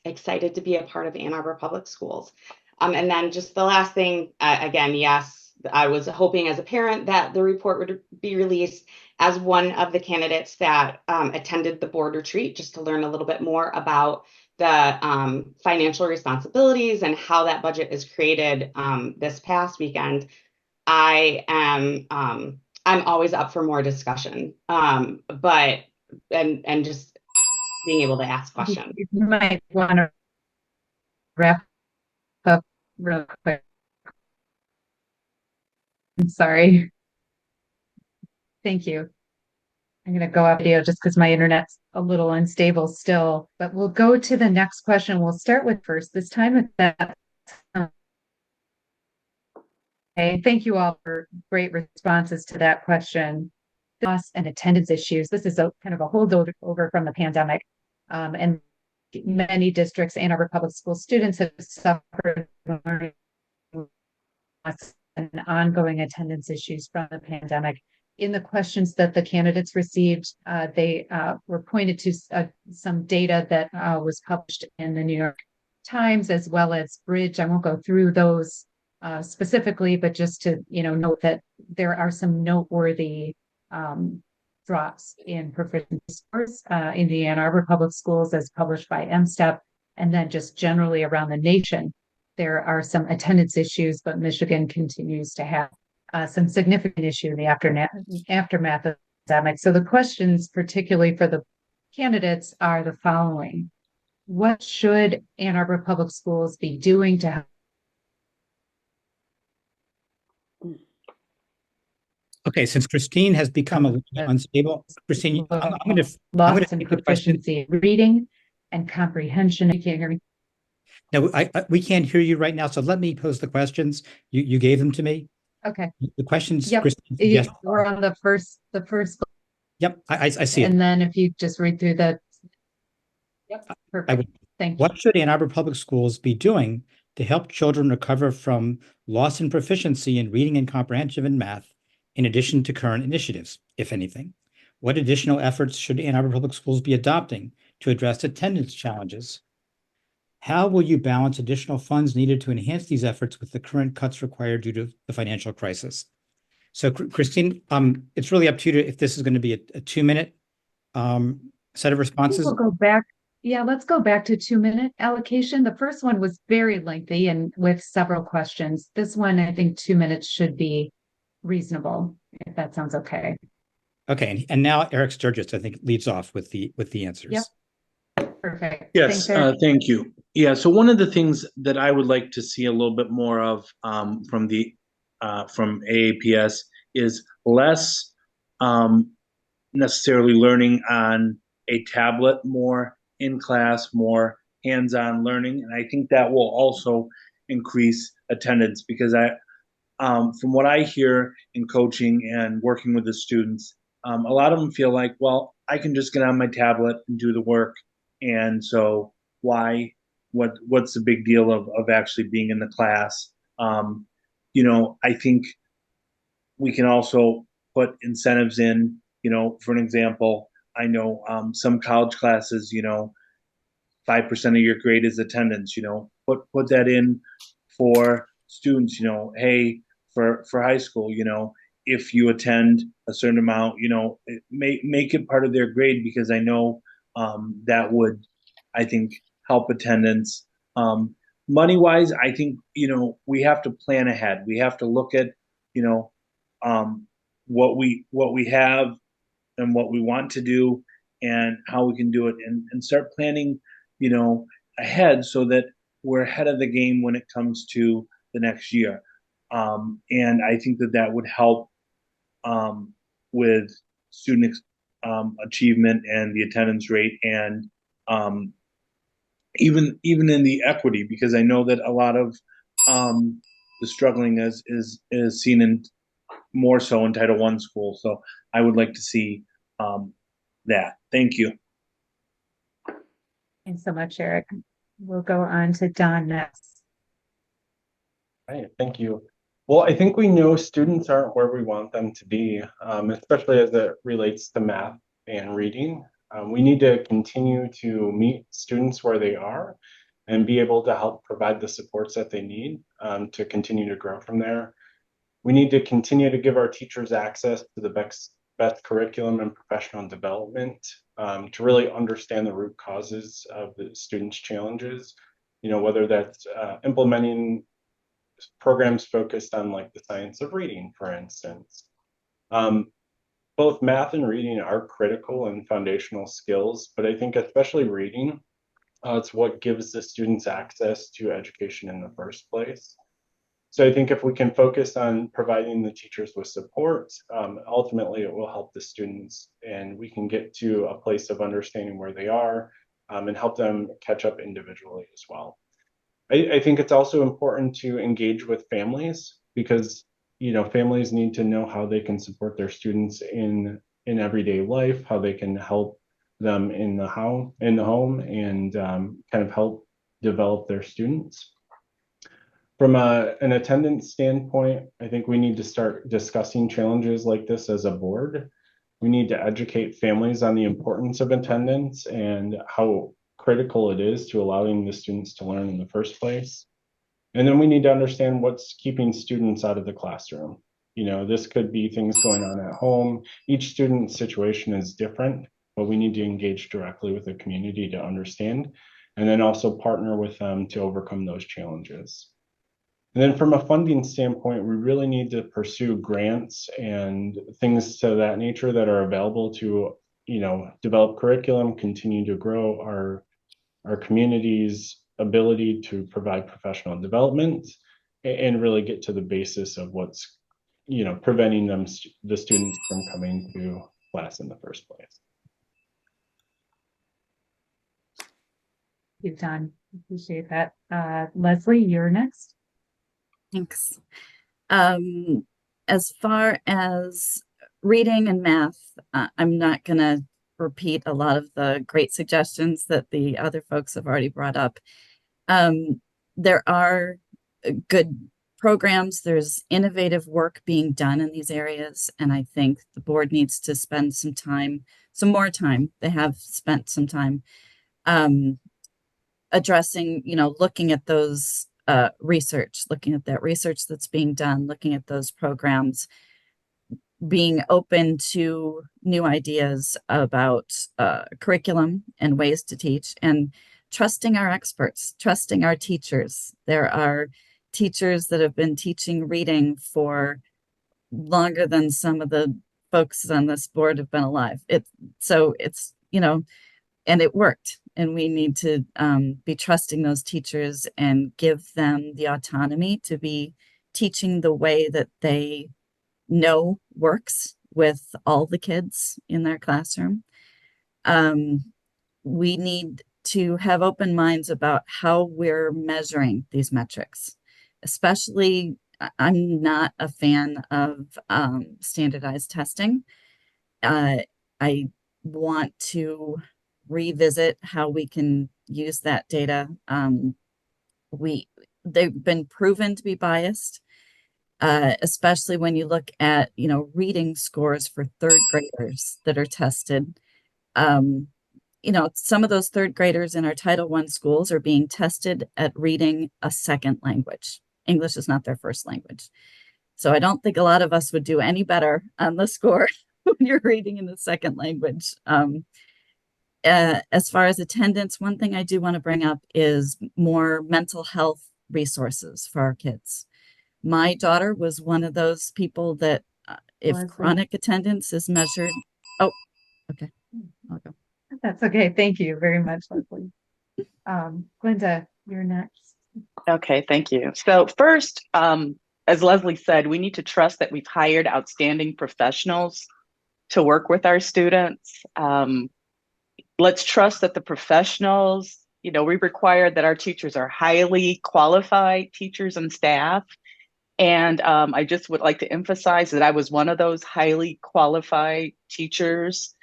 excited to be a part of Ann Arbor Public Schools. And then just the last thing, again, yes, I was hoping as a parent that the report would be released as one of the candidates that attended the board retreat, just to learn a little bit more about the financial responsibilities and how that budget is created this past weekend. I'm always up for more discussion, but just being able to ask questions. You might want to wrap up real quick. I'm sorry. Thank you. I'm going to go off video just because my internet's a little unstable still, but we'll go to the next question. We'll start with first, this time with that. Okay, thank you all for great responses to that question. Loss and attendance issues. This is kind of a holdover from the pandemic. And many districts, Ann Arbor Public School students, have suffered learning loss and ongoing attendance issues from the pandemic. in the questions that the candidates received, they were pointed to some data that was published in the New York Times as well as Bridge. I won't go through those specifically, but just to note that there are some noteworthy drops in proficiency scores in the Ann Arbor Public Schools as published by MSTEP, and then just generally around the nation. There are some attendance issues, but Michigan continues to have some significant issue in the aftermath of the pandemic. So the questions, particularly for the candidates, are the following. What should Ann Arbor Public Schools be doing to help? Okay, since Christine has become a little bit unstable, Christine, I'm going to take the proficiency reading and comprehension. You can't hear me. No, we can't hear you right now. So let me pose the questions. You gave them to me. Okay. The questions. Yep. Yes. We're on the first. Yep. I see it. And then if you just read through the. Yep. Perfect. Thank you. What should Ann Arbor Public Schools be doing to help children recover from loss in proficiency in reading and comprehension and math, in addition to current initiatives, if anything? What additional efforts should Ann Arbor Public Schools be adopting to address attendance challenges? How will you balance additional funds needed to enhance these efforts with the current cuts required due to the financial crisis? So, Christine, it's really up to you if this is going to be a 2-minute set of responses. We'll go back. Yeah, let's go back to 2-minute allocation. The first one was very lengthy and with several questions. This one, I think 2 minutes should be reasonable, if that sounds okay. Okay, and now Eric Sturgis, I think, leads off with the answers. Yep. Perfect. Yes, thank you. Yeah, so one of the things that I would like to see a little bit more of from AAPS is less necessarily learning on a tablet, more in class, more hands-on learning, and I think that will also increase attendance because from what I hear in coaching and working with the students, a lot of them feel like, well, I can just get on my tablet and do the work. And so what's the big deal of actually being in the class? I think we can also put incentives in, for an example, I know some college classes, 5% of your grade is attendance, put that in for students, hey, for high school, if you attend a certain amount, make it part of their grade because I know that would, I think, help attendance. Money-wise, I think, we have to plan ahead. We have to look at, what we have and what we want to do and how we can do it and start planning, ahead so that we're ahead of the game when it comes to the next year. And I think that would help with student achievement and the attendance rate and even in the equity, because I know that a lot of the struggling is seen in more so in Title I schools. So I would like to see that. Thank you. Thanks so much, Eric. We'll go on to Don next. All right, thank you. Well, I think we know students aren't where we want them to be, especially as it relates to math and reading. We need to continue to meet students where they are and be able to help provide the supports that they need to continue to grow from there. We need to continue to give our teachers access to the best curriculum and professional development to really understand the root causes of the students' challenges, whether that's implementing programs focused on like the science of reading, for instance. Both math and reading are critical and foundational skills, but I think especially reading, it's what gives the students access to education in the first place. So I think if we can focus on providing the teachers with support, ultimately it will help the students and we can get to a place of understanding where they are and help them catch up individually as well. I think it's also important to engage with families because, families need to know how they can support their students in everyday life, how they can help them in the home and kind of help develop their students. From an attendance standpoint, I think we need to start discussing challenges like this as a board. We need to educate families on the importance of attendance and how critical it is to allowing the students to learn in the first place. And then we need to understand what's keeping students out of the classroom. You know, this could be things going on at home. Each student's situation is different, but we need to engage directly with the community to understand, and then also partner with them to overcome those challenges. And then from a funding standpoint, we really need to pursue grants and things to that nature that are available to, you know, develop curriculum, continue to grow our community's ability to provide professional development, and really get to the basis of what's, you know, preventing the students from coming to class in the first place. You've done. Appreciate that. Leslie, you're next. Thanks. As far as reading and math, I'm not going to repeat a lot of the great suggestions that the other folks have already brought up. There are good programs. There's innovative work being done in these areas, and I think the board needs to spend some more time. They have spent some time addressing, you know, looking at those looking at that research that's being done, looking at those programs, being open to new ideas about curriculum and ways to teach, and trusting our experts, trusting our teachers. There are teachers that have been teaching reading for longer than some of the folks on this board have been alive. So it's, you know, and it worked. And we need to be trusting those teachers and give them the autonomy to be teaching the way that they know works with all the kids in their classroom. We need to have open minds about how we're measuring these metrics. Especially, I'm not a fan of standardized testing. I want to revisit how we can use that data. They've been proven to be biased, especially when you look at, you know, reading scores for third graders that are tested. You know, some of those third graders in our Title I schools are being tested at reading a second language. English is not their first language. So I don't think a lot of us would do any better on the score when you're reading in the second language. As far as attendance, one thing I do want to bring up is more mental health resources for our kids. My daughter was one of those people that if chronic attendance is measured. Oh, okay. I'll go. That's okay. Thank you very much, Leslie. Glynda, you're next. Okay, thank you. So first, as Leslie said, we need to trust that we've hired outstanding professionals to work with our students. Let's trust that the professionals, you know, we require that our teachers are highly qualified teachers and staff. And I just would like to emphasize that I was one of those highly qualified teachers.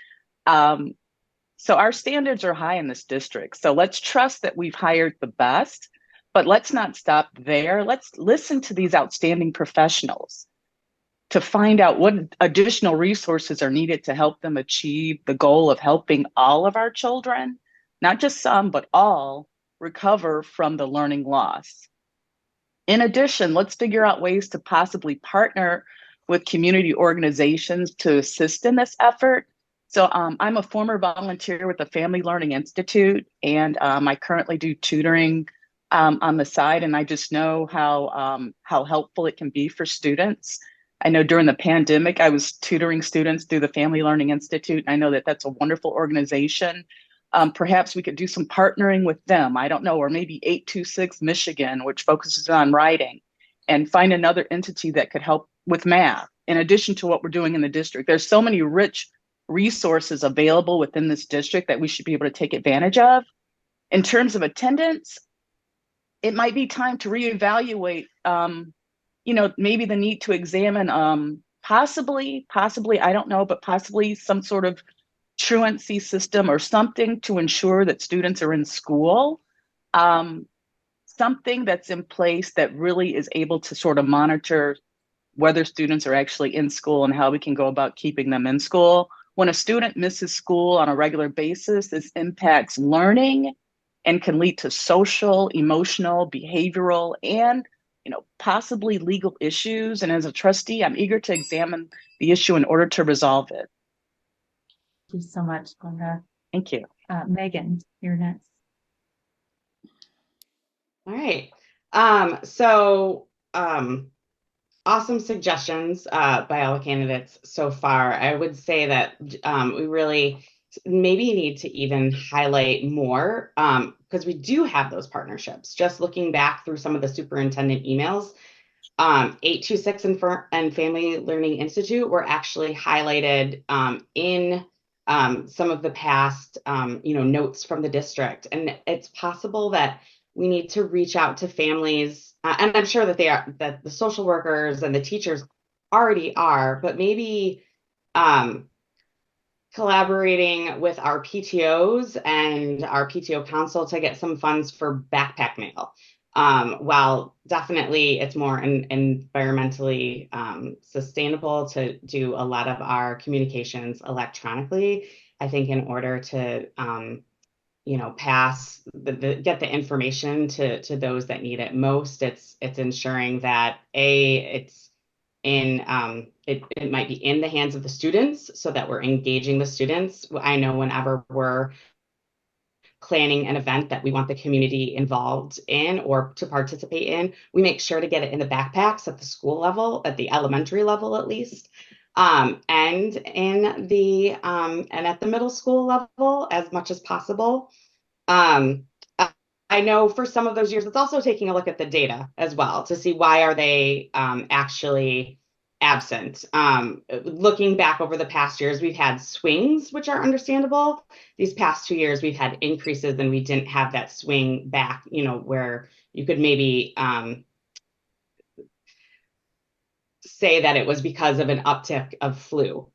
So our standards are high in this district. So let's trust that we've hired the best, but let's not stop there. Let's listen to these outstanding professionals to find out what additional resources are needed to help them achieve the goal of helping all of our children, not just some, but all, recover from the learning loss. In addition, let's figure out ways to possibly partner with community organizations to assist in this effort. So I'm a former volunteer with the Family Learning Institute, and I currently do tutoring on the side, and I just know how helpful it can be for students. I know during the pandemic, I was tutoring students through the Family Learning Institute. I know that that's a wonderful organization. Perhaps we could do some partnering with them. I don't know, or maybe 826 Michigan, which focuses on writing, and find another entity that could help with math, in addition to what we're doing in the district. There's so many rich resources available within this district that we should be able to take advantage of. In terms of attendance, it might be time to reevaluate, you know, maybe the need to examine possibly, I don't know, but possibly some sort of truancy system or something to ensure that students are in school. something that's in place that really is able to sort of monitor whether students are actually in school and how we can go about keeping them in school. When a student misses school on a regular basis, this impacts learning and can lead to social, emotional, behavioral, and possibly legal issues. And as a trustee, I'm eager to examine the issue in order to resolve it. Thank you so much, Glynda. Thank you. Megan, you're next. All right. Awesome suggestions by all the candidates so far. I would say that we really maybe need to even highlight more because we do have those partnerships. Just looking back through some of the superintendent emails, 826 and Family Learning Institute were actually highlighted in some of the past notes from the district. And it's possible that we need to reach out to families, and I'm sure that that the social workers and the teachers already are, but maybe collaborating with our PTOs and our PTO council to get some funds for backpack mail. While definitely it's more environmentally sustainable to do a lot of our communications electronically, I think in order to pass get the information to those that need it most, it's ensuring that it's in it might be in the hands of the students so that we're engaging the students. I know whenever we're planning an event that we want the community involved in or to participate in, we make sure to get it in the backpacks at the school level, at the elementary level at least, and in the and at the middle school level as much as possible. I know for some of those years, it's also taking a look at the data as well to see why are they actually absent. Looking back over the past years, we've had swings, which are understandable. These past 2 years, we've had increases and we didn't have that swing back, where you could maybe say that it was because of an uptick of flu.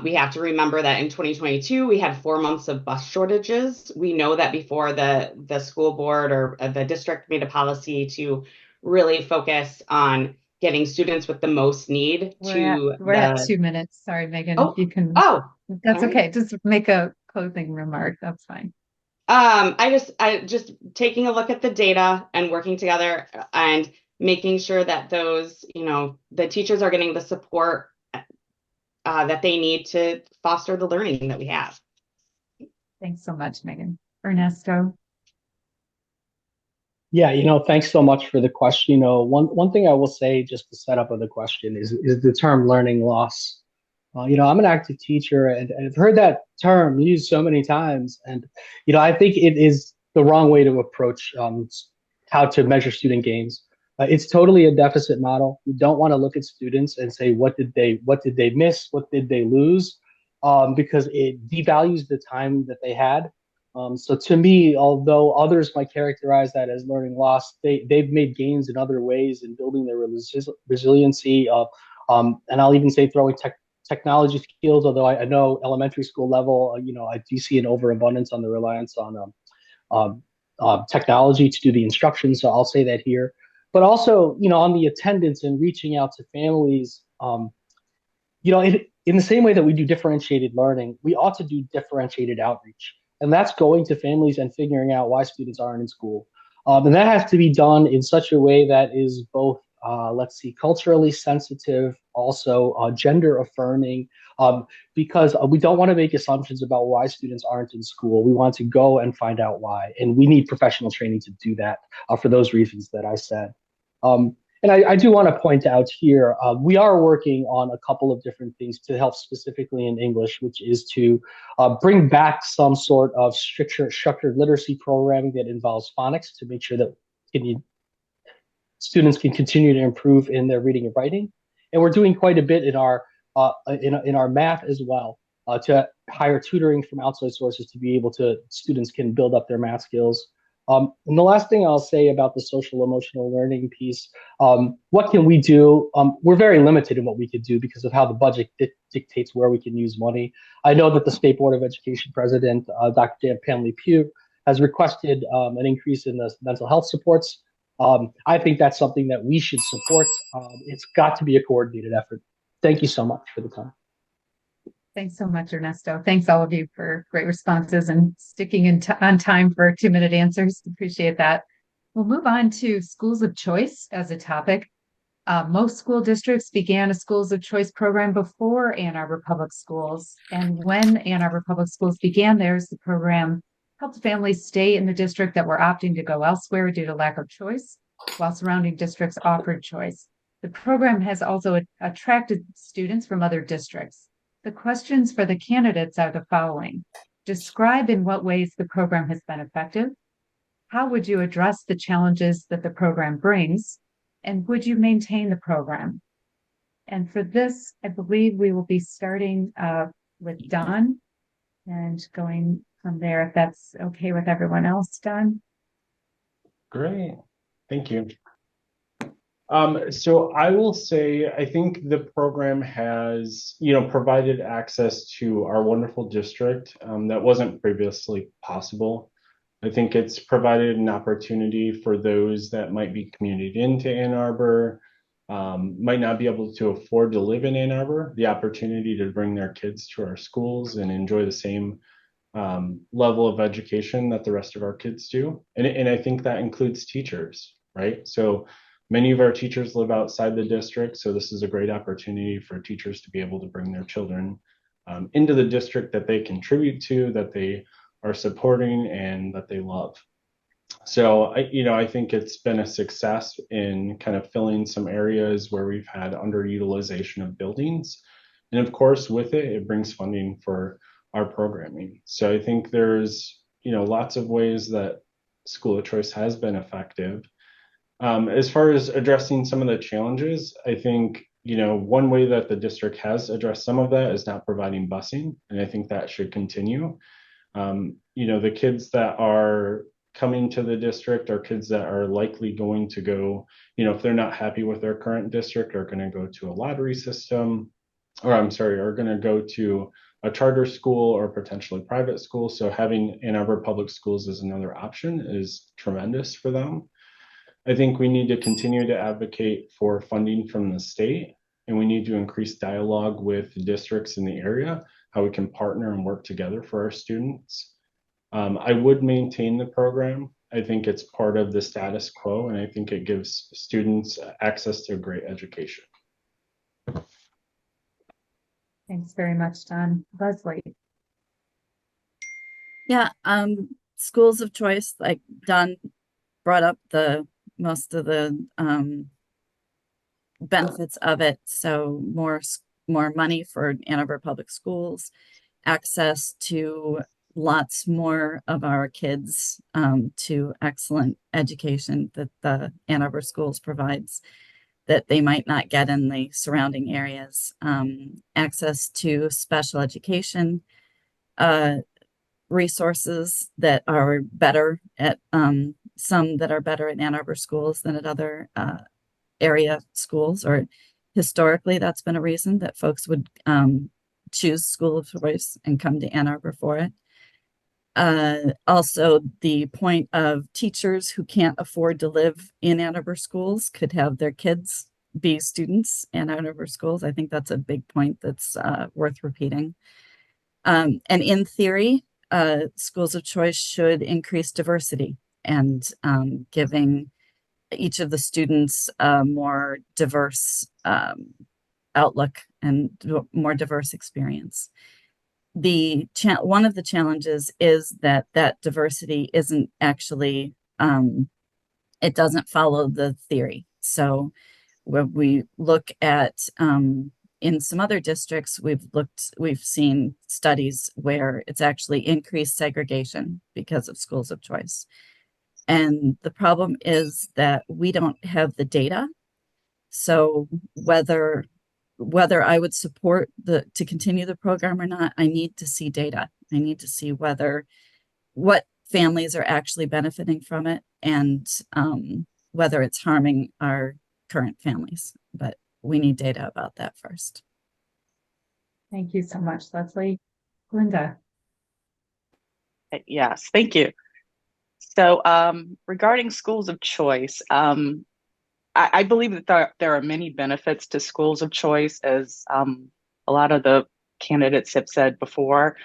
We have to remember that in 2022, we had 4 months of bus shortages. We know that before the school board or the district made a policy to really focus on getting students with the most need We're at 2 minutes. Sorry, Megan. Oh, you can. Oh, that's sorry. okay. Just make a closing remark. That's fine. I just taking a look at the data and working together and making sure that those, the teachers are getting the support that they need to foster the learning that we have. Thanks so much, Megan. Ernesto. Yeah, thanks so much for the question. One thing I will say just to set up the question is the term learning loss. I'm an active teacher and I've heard that term used so many times. And, I think it is the wrong way to approach how to measure student gains. It's totally a deficit model. We don't want to look at students and say, what did they miss? What did they lose? Because it devalues the time that they had. So to me, although others might characterize that as learning loss, they've made gains in other ways in building their resiliency. And I'll even say throwing technology skills, although I know elementary school level, I do see an overabundance on the reliance on technology to do the instruction. So I'll say that here. But also, on the attendance and reaching out to families, in the same way that we do differentiated learning, we ought to do differentiated outreach. And that's going to families and figuring out why students aren't in school. And that has to be done in such a way that is both, culturally sensitive, also gender affirming, because we don't want to make assumptions about why students aren't in school. We want to go and find out why. And we need professional training to do that for those reasons that I said. And I do want to point out here, we are working on a couple of different things to help specifically in English, which is to bring back some sort of structured literacy programming that involves phonics to make sure that students can continue to improve in their reading and writing. And we're doing quite a bit in our math as well to hire tutoring from outside sources to be able to, students can build up their math skills. And the last thing I'll say about the social emotional learning piece, what can we do? We're very limited in what we could do because of how the budget dictates where we can use money. I know that the State Board of Education President, Dr. Dan Panley Pugh, has requested an increase in the mental health supports I think that's something that we should support. It's got to be a coordinated effort. Thank you so much for the time. Thanks so much, Ernesto. Thanks all of you for great responses and sticking on time for 2-minute answers. Appreciate that. We'll move on to schools of choice as a topic. Most school districts began a schools of choice program before Ann Arbor Public Schools. And when Ann Arbor Public Schools began theirs, the program helped families stay in the district that were opting to go elsewhere due to lack of choice, while surrounding districts offered choice. The program has also attracted students from other districts. The questions for the candidates are the following. Describe in what ways the program has been effective. How would you address the challenges that the program brings? And would you maintain the program? And for this, I believe we will be starting with Don and going from there, if that's okay with everyone else. Don? Great, thank you. So I will say, I think the program has, provided access to our wonderful district that wasn't previously possible. I think it's provided an opportunity for those that might be commuted into Ann Arbor, might not be able to afford to live in Ann Arbor, the opportunity to bring their kids to our schools and enjoy the same level of education that the rest of our kids do. And I think that includes teachers, right? So many of our teachers live outside the district, so this is a great opportunity for teachers to be able to bring their children into the district that they contribute to, that they are supporting, and that they love. So, I think it's been a success in kind of filling some areas where we've had underutilization of buildings. And of course, with it, it brings funding for our programming. So I think there's, lots of ways that school of choice has been effective. As far as addressing some of the challenges, I think, one way that the district has addressed some of that is not providing busing, and I think that should continue. The kids that are coming to the district are kids that are likely going to go, if they're not happy with their current district, are going to go to a lottery system, are going to go to a charter school or potentially private school. So having Ann Arbor Public Schools as another option is tremendous for them. I think we need to continue to advocate for funding from the state, and we need to increase dialogue with districts in the area, how we can partner and work together for our students. I would maintain the program. I think it's part of the status quo, and I think it gives students access to a great education. Thanks very much, Don. Leslie? Yeah, schools of choice, like Don brought up most of the benefits of it. So more money for Ann Arbor Public Schools, access to lots more of our kids to excellent education that the Ann Arbor Schools provides that they might not get in the surrounding areas, access to special education resources that are better at some that are better at Ann Arbor schools than at other area schools, or historically that's been a reason that folks would choose school of choice and come to Ann Arbor for it. Also, the point of teachers who can't afford to live in Ann Arbor schools could have their kids be students in Ann Arbor schools. I think that's a big point that's worth repeating. And in theory, schools of choice should increase diversity and giving each of the students a more diverse outlook and more diverse experience. One of the challenges is that diversity isn't actually, it doesn't follow the theory. So when we look at, in some other districts, we've seen studies where it's actually increased segregation because of schools of choice. And the problem is that we don't have the data. So whether I would support to continue the program or not, I need to see data. I need to see what families are actually benefiting from it, and whether it's harming our current families. But we need data about that first. Thank you so much, Leslie. Glynda? Yes, thank you. So regarding schools of choice, I believe that there are many benefits to schools of choice, as a lot of the candidates have said before.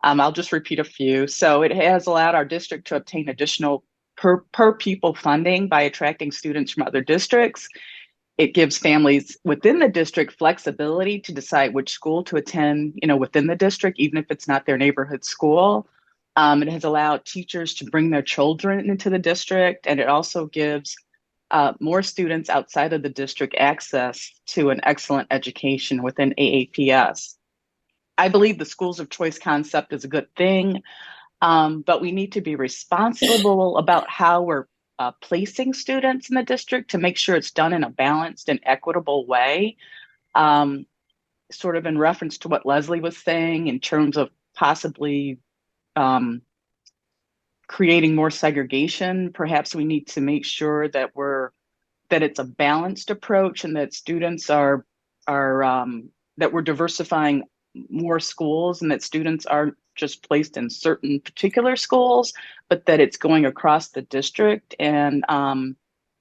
I'll just repeat a few. So it has allowed our district to obtain additional per pupil funding by attracting students from other districts. It gives families within the district flexibility to decide which school to attend, within the district, even if it's not their neighborhood school. It has allowed teachers to bring their children into the district, and it also gives more students outside of the district access to an excellent education within AAPS. I believe the schools of choice concept is a good thing, but we need to be responsible about how we're placing students in the district to make sure it's done in a balanced and equitable way. Sort of in reference to what Leslie was saying in terms of possibly creating more segregation, perhaps we need to make sure that it's a balanced approach and that students are that we're diversifying more schools and that students aren't just placed in certain particular schools, but that it's going across the district. And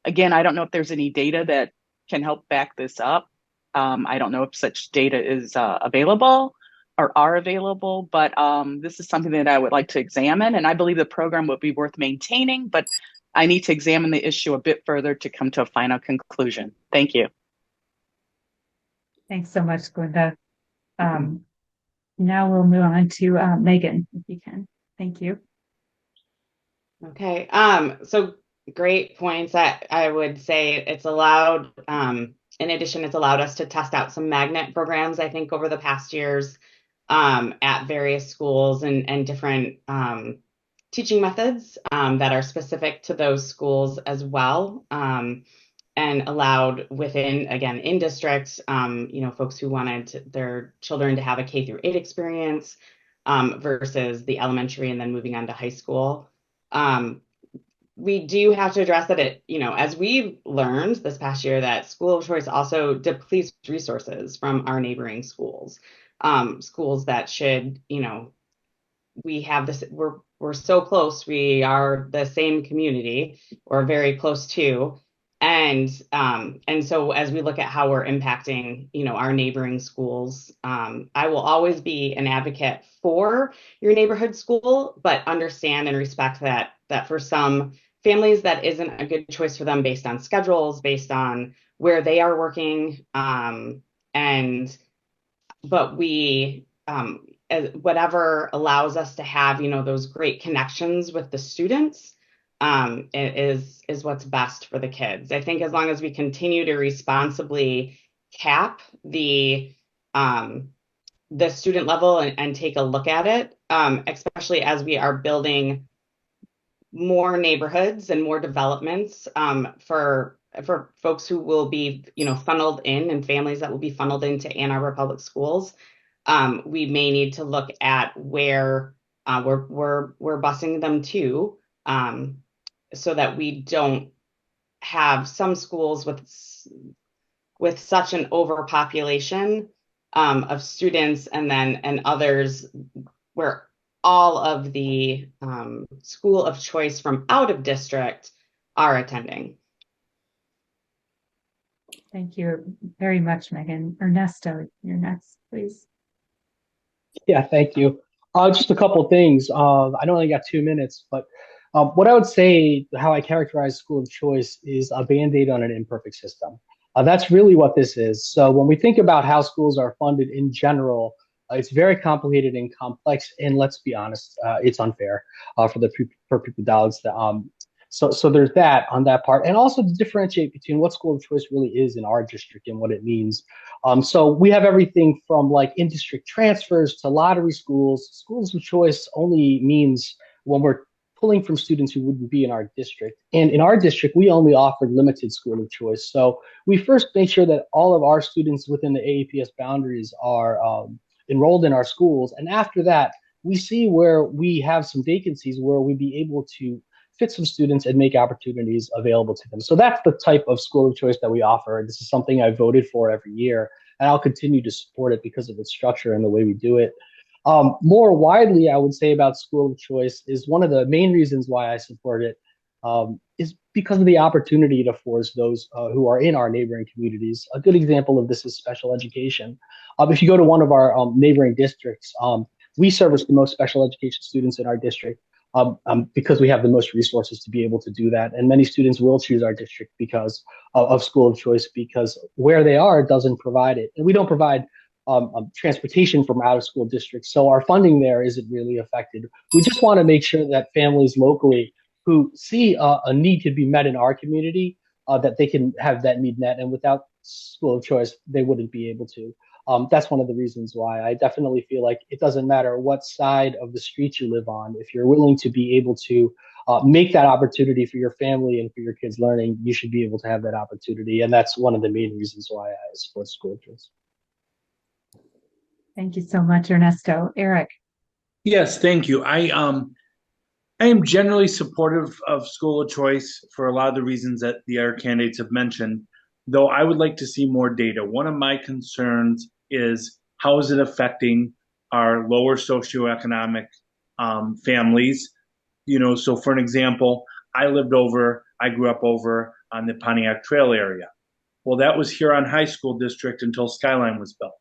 again, I don't know if there's any data that can help back this up. I don't know if such data is available or are available, but this is something that I would like to examine. And I believe the program would be worth maintaining, but I need to examine the issue a bit further to come to a final conclusion. Thank you. Thanks so much, Glynda. Now we'll move on to Megan, if you can. Thank you. Okay, so great points. That I would say it's allowed, in addition, it's allowed us to test out some magnet programs, I think, over the past years at various schools and different teaching methods that are specific to those schools as well. And allowed within, again, in districts, folks who wanted their children to have a K through 8 experience versus the elementary and then moving on to high school. We do have to address that as we've learned this past year, that school of choice also depletes resources from our neighboring schools. Schools that should, we have this, we're so close, we are the same community or very close to. And so as we look at how we're impacting, our neighboring schools, I will always be an advocate for your neighborhood school, but understand and respect that for some families, that isn't a good choice for them based on schedules, based on where they are working. But we, whatever allows us to have, those great connections with the students, is what's best for the kids. I think as long as we continue to responsibly cap the student level and take a look at it, especially as we are building more neighborhoods and more developments for folks who will be, funneled in, and families that will be funneled into Ann Arbor Public Schools, we may need to look at where we're busing them to. So that we don't have some schools with such an overpopulation of students, and others where all of the school of choice from out of district are attending. Thank you very much, Megan. Ernesto, you're next, please. Yeah, thank you. Just a couple things. I only got 2 minutes, but what I would say, how I characterize school of choice, is a Band-Aid on an imperfect system. That's really what this is. So when we think about how schools are funded in general, it's very complicated and complex, and let's be honest, it's unfair for the per pupil dollars. So there's that on that part, and also to differentiate between what school of choice really is in our district and what it means. So we have everything from like in-district transfers to lottery schools. Schools of choice only means when we're pulling from students who wouldn't be in our district. And in our district, we only offered limited school of choice. So we first make sure that all of our students within the AAPS boundaries are enrolled in our schools. And after that, we see where we have some vacancies where we'd be able to fit some students and make opportunities available to them. So that's the type of school of choice that we offer. This is something I voted for every year, and I'll continue to support it because of its structure and the way we do it. More widely, I would say about school of choice is one of the main reasons why I support it is because of the opportunity it affords those who are in our neighboring communities. A good example of this is special education. If you go to one of our neighboring districts, we service the most special education students in our district because we have the most resources to be able to do that. And many students will choose our district because of school of choice, because where they are doesn't provide it. And we don't provide transportation from out of school districts. So our funding there isn't really affected. We just want to make sure that families locally who see a need to be met in our community, that they can have that need met. And without school of choice, they wouldn't be able to. That's one of the reasons why I definitely feel like it doesn't matter what side of the street you live on. If you're willing to be able to make that opportunity for your family and for your kids learning, you should be able to have that opportunity. And that's one of the main reasons why I support school of choice. Thank you so much, Ernesto. Eric. Yes, thank you. I am generally supportive of school of choice for a lot of the reasons that the other candidates have mentioned, though I would like to see more data. One of my concerns is how is it affecting our lower socioeconomic families? You know, so for an example, I grew up over on the Pontiac Trail area. Well, that was Huron High School District until Skyline was built.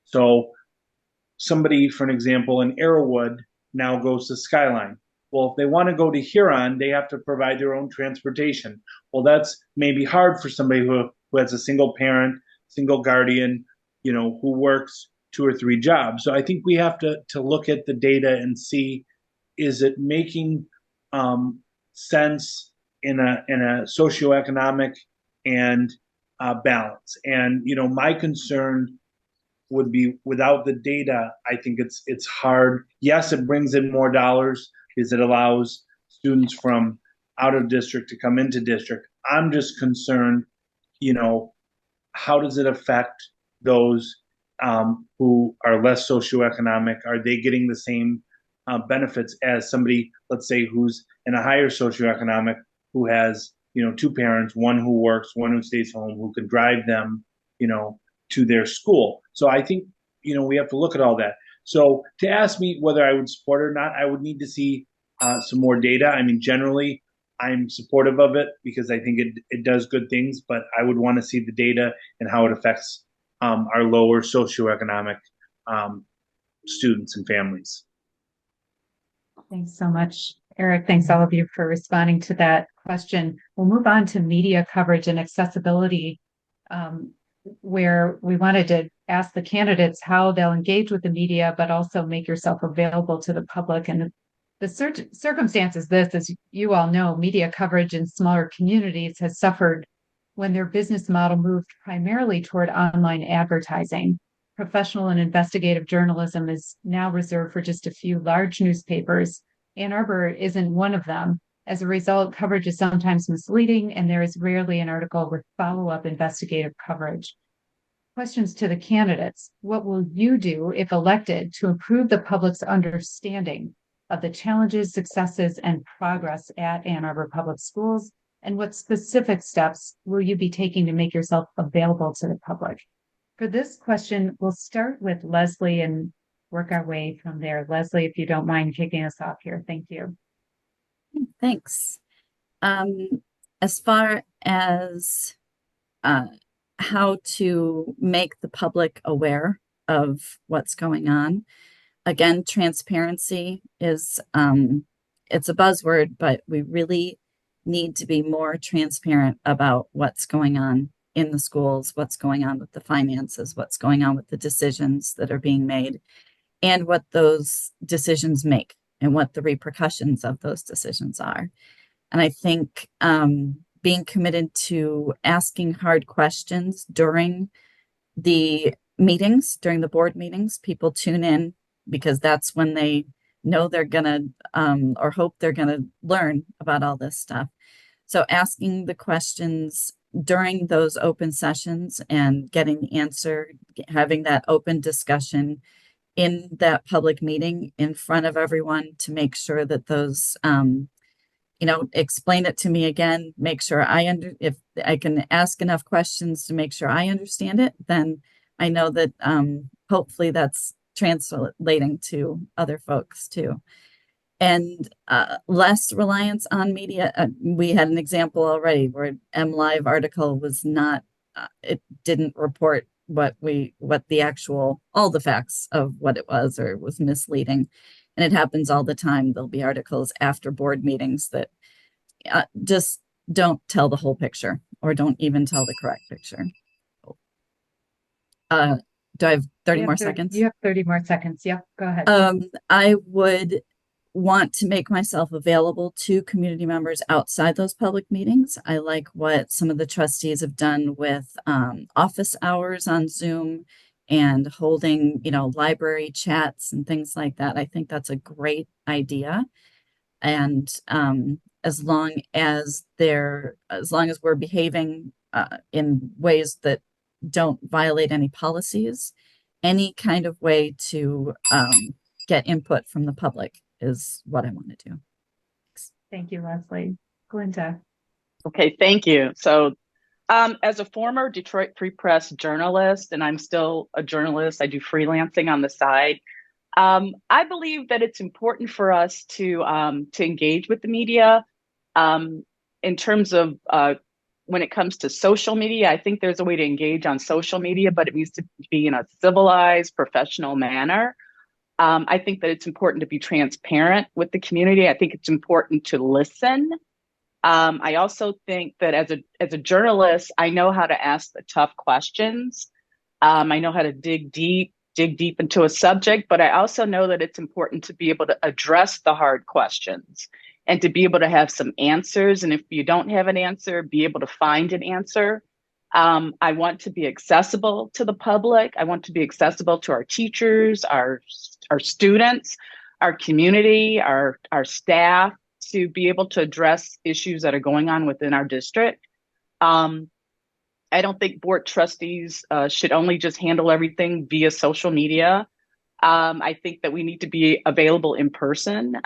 So somebody, for an example, in Arrowwood now goes to Skyline. Well, if they want to go to Huron, they have to provide their own transportation. Well, that's maybe hard for somebody who has a single parent, single guardian, you know, who works 2 or 3 jobs. So I think we have to look at the data and see, is it making sense in a socioeconomic and balance? And, you know, my concern would be without the data, I think it's hard. Yes, it brings in more dollars because it allows students from out of district to come into district. I'm just concerned, you know, how does it affect those who are less socioeconomic? Are they getting the same benefits as somebody, let's say, who's in a higher socioeconomic, who has, you know, 2 parents, one who works, one who stays home, who can drive them, you know, to their school? So I think, you know, we have to look at all that. So to ask me whether I would support it or not, I would need to see some more data. I mean, generally, I'm supportive of it because I think it does good things, but I would want to see the data and how it affects our lower socioeconomic students and families. Thanks so much, Eric. Thanks all of you for responding to that question. We'll move on to media coverage and accessibility, where we wanted to ask the candidates how they'll engage with the media, but also make yourself available to the public. And the circumstance is this, as you all know, media coverage in smaller communities has suffered when their business model moved primarily toward online advertising. Professional and investigative journalism is now reserved for just a few large newspapers. Ann Arbor isn't one of them. As a result, coverage is sometimes misleading, and there is rarely an article with follow-up investigative coverage. Questions to the candidates. What will you do, if elected, to improve the public's understanding of the challenges, successes, and progress at Ann Arbor Public Schools? And what specific steps will you be taking to make yourself available to the public? For this question, we'll start with Leslie and work our way from there. Leslie, if you don't mind kicking us off here. Thank you. Thanks. As far as how to make the public aware of what's going on, again, transparency is, it's a buzzword, but we really need to be more transparent about what's going on in the schools, what's going on with the finances, what's going on with the decisions that are being made, and what those decisions make and what the repercussions of those decisions are. And I think being committed to asking hard questions during the meetings, during the board meetings, people tune in because that's when they know they're gonna or hope they're gonna learn about all this stuff. So asking the questions during those open sessions and getting the answer, having that open discussion in that public meeting in front of everyone to make sure that those, you know, explain it to me again, make sure if I can ask enough questions to make sure I understand it, then I know that hopefully that's translating to other folks too. And less reliance on media. We had an example already where MLive article was not, it didn't report all the facts of what it was, or was misleading. And it happens all the time. There'll be articles after board meetings that just don't tell the whole picture, or don't even tell the correct picture. Do I have 30 more seconds? You have 30 more seconds. Yep, go ahead. I would want to make myself available to community members outside those public meetings. I like what some of the trustees have done with office hours on Zoom and holding, library chats and things like that. I think that's a great idea. And as long as we're behaving in ways that don't violate any policies, any kind of way to get input from the public is what I want to do. Thank you, Leslie. Glynda. Okay, thank you. So as a former Detroit Free Press journalist, and I'm still a journalist, I do freelancing on the side. I believe that it's important for us to engage with the media in terms of when it comes to social media. I think there's a way to engage on social media, but it needs to be in a civilized, professional manner. I think that it's important to be transparent with the community. I think it's important to listen. I also think that as a journalist, I know how to ask the tough questions. I know how to dig deep into a subject, but I also know that it's important to be able to address the hard questions and to be able to have some answers. And if you don't have an answer, be able to find an answer. I want to be accessible to the public. I want to be accessible to our teachers, our students, our community, our staff, to be able to address issues that are going on within our district. I don't think board trustees should only just handle everything via social media. I think that we need to be available in person.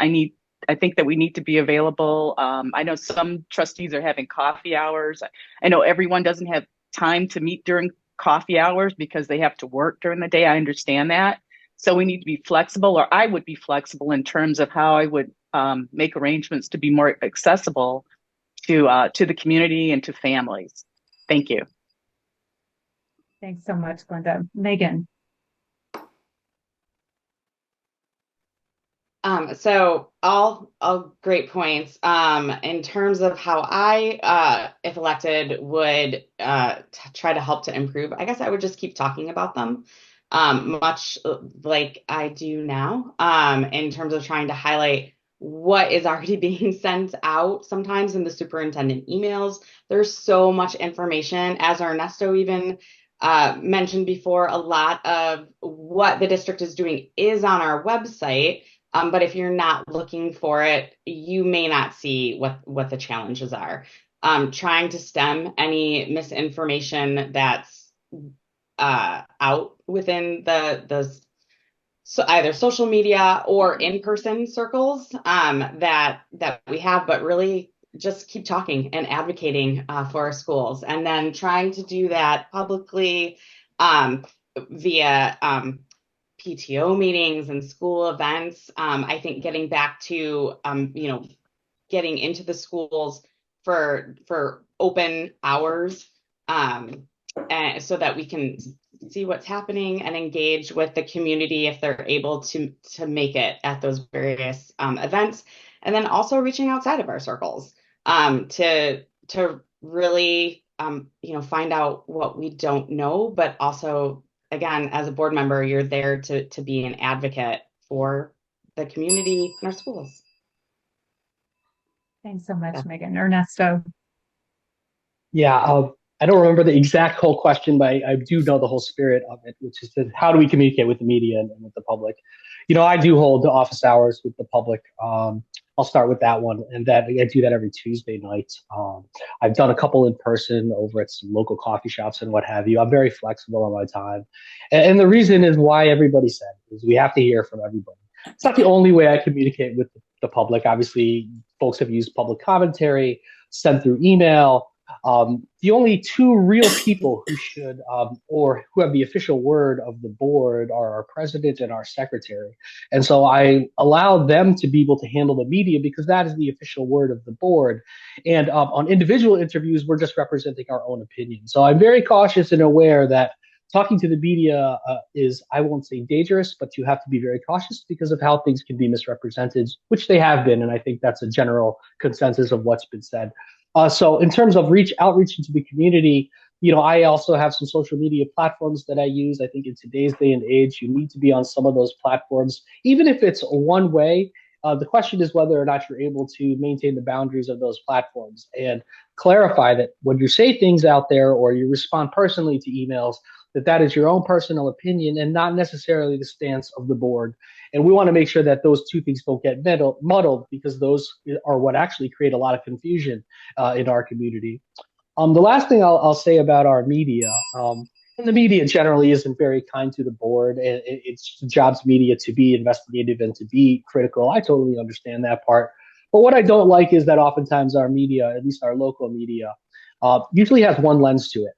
I think that we need to be available. I know some trustees are having coffee hours. I know everyone doesn't have time to meet during coffee hours because they have to work during the day. I understand that. So we need to be flexible, or I would be flexible in terms of how I would make arrangements to be more accessible to the community and to families. Thank you. Thanks so much, Glynda. Megan. So all great points. In terms of how I, if elected, would try to help to improve, I guess I would just keep talking about them, much like I do now, in terms of trying to highlight what is already being sent out. Sometimes in the superintendent emails, there's so much information, as Ernesto even mentioned before. A lot of what the district is doing is on our website. But if you're not looking for it, you may not see what the challenges are. Trying to stem any misinformation that's out within so either social media or in-person circles that we have, but really just keep talking and advocating for our schools, and then trying to do that publicly via PTO meetings and school events. I think getting back to, getting into the schools for open hours, and so that we can see what's happening and engage with the community if they're able to make it at those various events. And then also reaching outside of our circles to really, find out what we don't know, but also, again, as a board member, you're there to be an advocate for the community and our schools. Thanks so much, Megan. Ernesto. Yeah, I don't remember the exact whole question, but I do know the whole spirit of it, which is how do we communicate with the media and with the public? I do hold the office hours with the public. I'll start with that one, and that I do that every Tuesday night. I've done a couple in person over at some local coffee shops and what have you. I'm very flexible on my time, and the reason is why everybody said is we have to hear from everybody. It's not the only way I communicate with the public. Obviously, folks have used public commentary, sent through email. The only two real people who should or who have the official word of the board are our president and our secretary. And so I allow them to be able to handle the media because that is the official word of the board. And on individual interviews, we're just representing our own opinion. So I'm very cautious and aware that talking to the media is, I won't say dangerous, but you have to be very cautious because of how things can be misrepresented, which they have been. And I think that's a general consensus of what's been said. So in terms of outreach into the community, I also have some social media platforms that I use. I think in today's day and age, you need to be on some of those platforms, even if it's one way. The question is whether or not you're able to maintain the boundaries of those platforms and clarify that when you say things out there or you respond personally to emails, that is your own personal opinion and not necessarily the stance of the board. And we want to make sure that those two things don't get muddled because those are what actually create a lot of confusion in our community. The last thing I'll say about our media, and the media generally isn't very kind to the board, and it's the job's media to be investigative and to be critical. I totally understand that part. But what I don't like is that oftentimes our media, at least our local media, usually has one lens to it.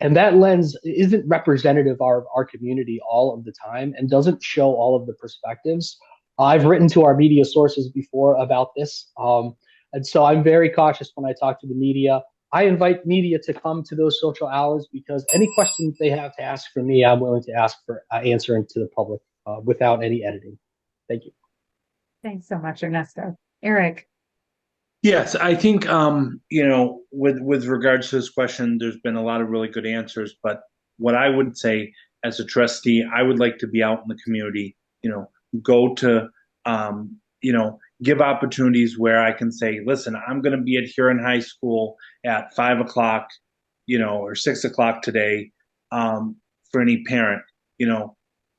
And that lens isn't representative of our community all of the time and doesn't show all of the perspectives. I've written to our media sources before about this. And so I'm very cautious when I talk to the media. I invite media to come to those social hours because any questions they have to ask for me, I'm willing to ask for answering to the public without any editing. Thank you. Thanks so much, Ernesto. Eric. Yes, I think with regards to this question, there's been a lot of really good answers. But what I would say as a trustee, I would like to be out in the community. Go to give opportunities where I can say, listen, I'm going to be at Huron High School at 5 o'clock, or 6 o'clock today, for any parent,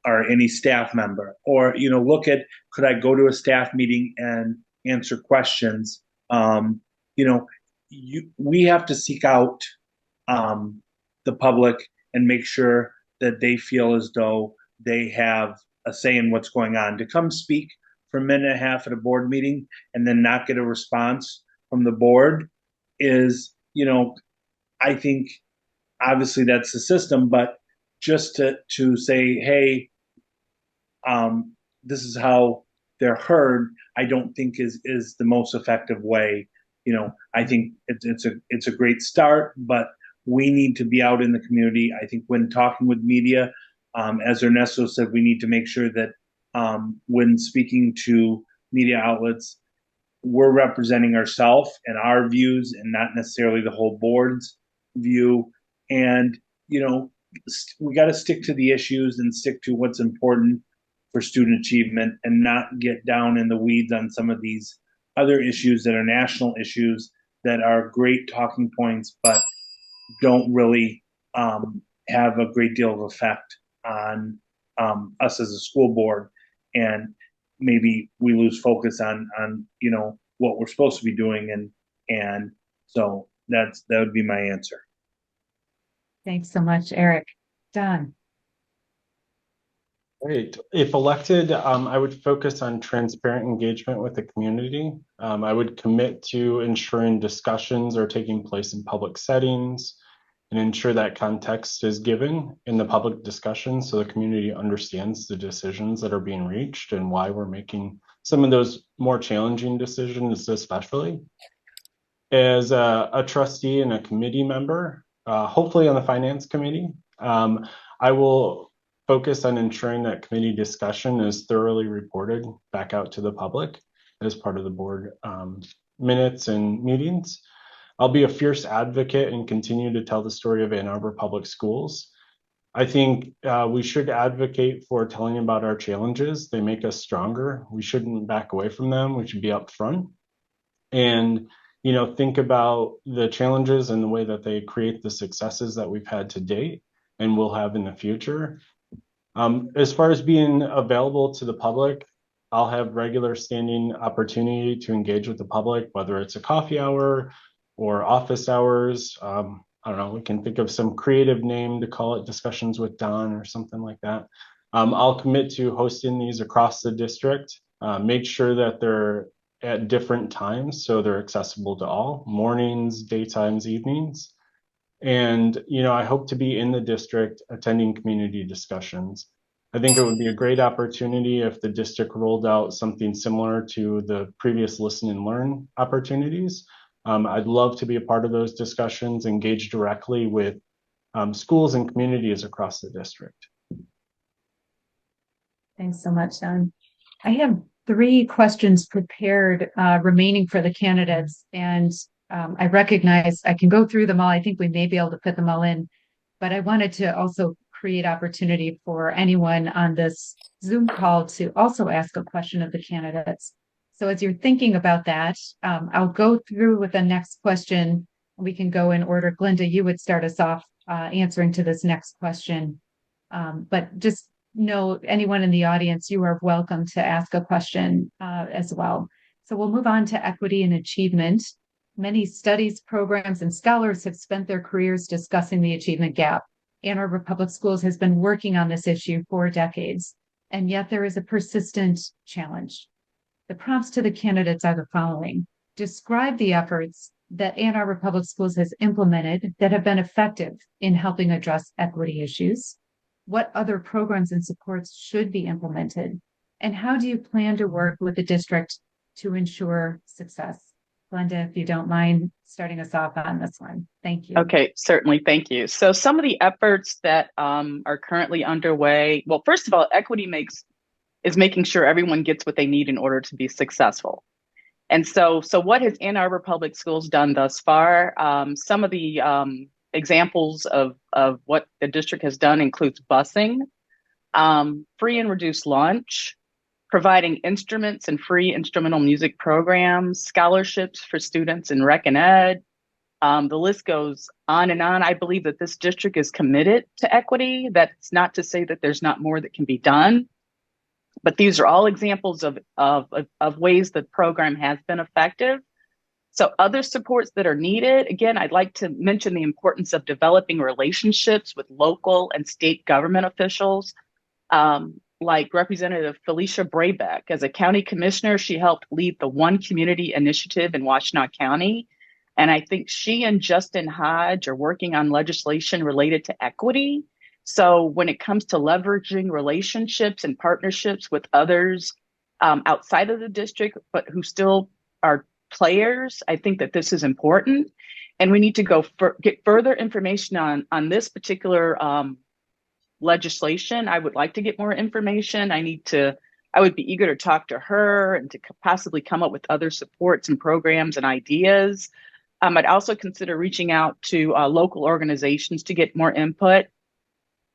or any staff member, or look at, could I go to a staff meeting and answer questions? We have to seek out the public and make sure that they feel as though they have a say in what's going on. To come speak for a minute and a half at a board meeting and then not get a response from the board is, I think obviously that's the system, but just to say, hey, this is how they're heard, I don't think is the most effective way. I think it's a great start, but we need to be out in the community. I think when talking with media, as Ernesto said, we need to make sure that when speaking to media outlets, we're representing ourselves and our views and not necessarily the whole board's view. And, we got to stick to the issues and stick to what's important for student achievement and not get down in the weeds on some of these other issues that are national issues that are great talking points, but don't really have a great deal of effect on us as a school board. And maybe we lose focus on what we're supposed to be doing. And so that would be my answer. Thanks so much, Eric. Don. Great. If elected, I would focus on transparent engagement with the community. I would commit to ensuring discussions are taking place in public settings and ensure that context is given in the public discussion so the community understands the decisions that are being reached and why we're making some of those more challenging decisions, especially. As a trustee and a committee member, hopefully on the finance committee, I will focus on ensuring that committee discussion is thoroughly reported back out to the public as part of the board minutes and meetings. I'll be a fierce advocate and continue to tell the story of Ann Arbor Public Schools. I think we should advocate for telling about our challenges. They make us stronger. We shouldn't back away from them. We should be upfront and think about the challenges and the way that they create the successes that we've had to date and will have in the future. As far as being available to the public, I'll have regular standing opportunity to engage with the public, whether it's a coffee hour or office hours. I don't know, we can think of some creative name to call it, discussions with Don or something like that. I'll commit to hosting these across the district, make sure that they're at different times, so they're accessible to all, mornings, daytimes, evenings. And, I hope to be in the district attending community discussions. I think it would be a great opportunity if the district rolled out something similar to the previous listen and learn opportunities. I'd love to be a part of those discussions, engage directly with schools and communities across the district. Thanks so much, Don. I have 3 questions prepared remaining for the candidates, and I recognize I can go through them all. I think we may be able to fit them all in, but I wanted to also create opportunity for anyone on this Zoom call to also ask a question of the candidates. So as you're thinking about that, I'll go through with the next question. We can go in order. Glynda, you would start us off answering to this next question. But just know, anyone in the audience, you are welcome to ask a question as well. So we'll move on to equity and achievement. Many studies, programs, and scholars have spent their careers discussing the achievement gap. Ann Arbor Public Schools has been working on this issue for decades, and yet there is a persistent challenge. The prompts to the candidates are the following. Describe the efforts that Ann Arbor Public Schools has implemented that have been effective in helping address equity issues. What other programs and supports should be implemented? And how do you plan to work with the district to ensure success? Glynda, if you don't mind starting us off on this one. Thank you. Okay, certainly. Thank you. So some of the efforts that are currently underway, well, first of all, equity is making sure everyone gets what they need in order to be successful. And so what has Ann Arbor Public Schools done thus far? Some of the examples of what the district has done includes busing, free and reduced lunch, providing instruments and free instrumental music programs, scholarships for students in rec and ed. The list goes on and on. I believe that this district is committed to equity. That's not to say that there's not more that can be done, but these are all examples of ways the program has been effective. So other supports that are needed, again, I'd like to mention the importance of developing relationships with local and state government officials. Like Representative Felicia Brabeck. As a county commissioner, she helped lead the One Community Initiative in Washtenaw County. And I think she and Justin Hodge are working on legislation related to equity. So when it comes to leveraging relationships and partnerships with others outside of the district, but who still are players, I think that this is important. And we need to get further information on this particular legislation. I would like to get more information. I would be eager to talk to her and to possibly come up with other supports and programs and ideas. I'd also consider reaching out to local organizations to get more input,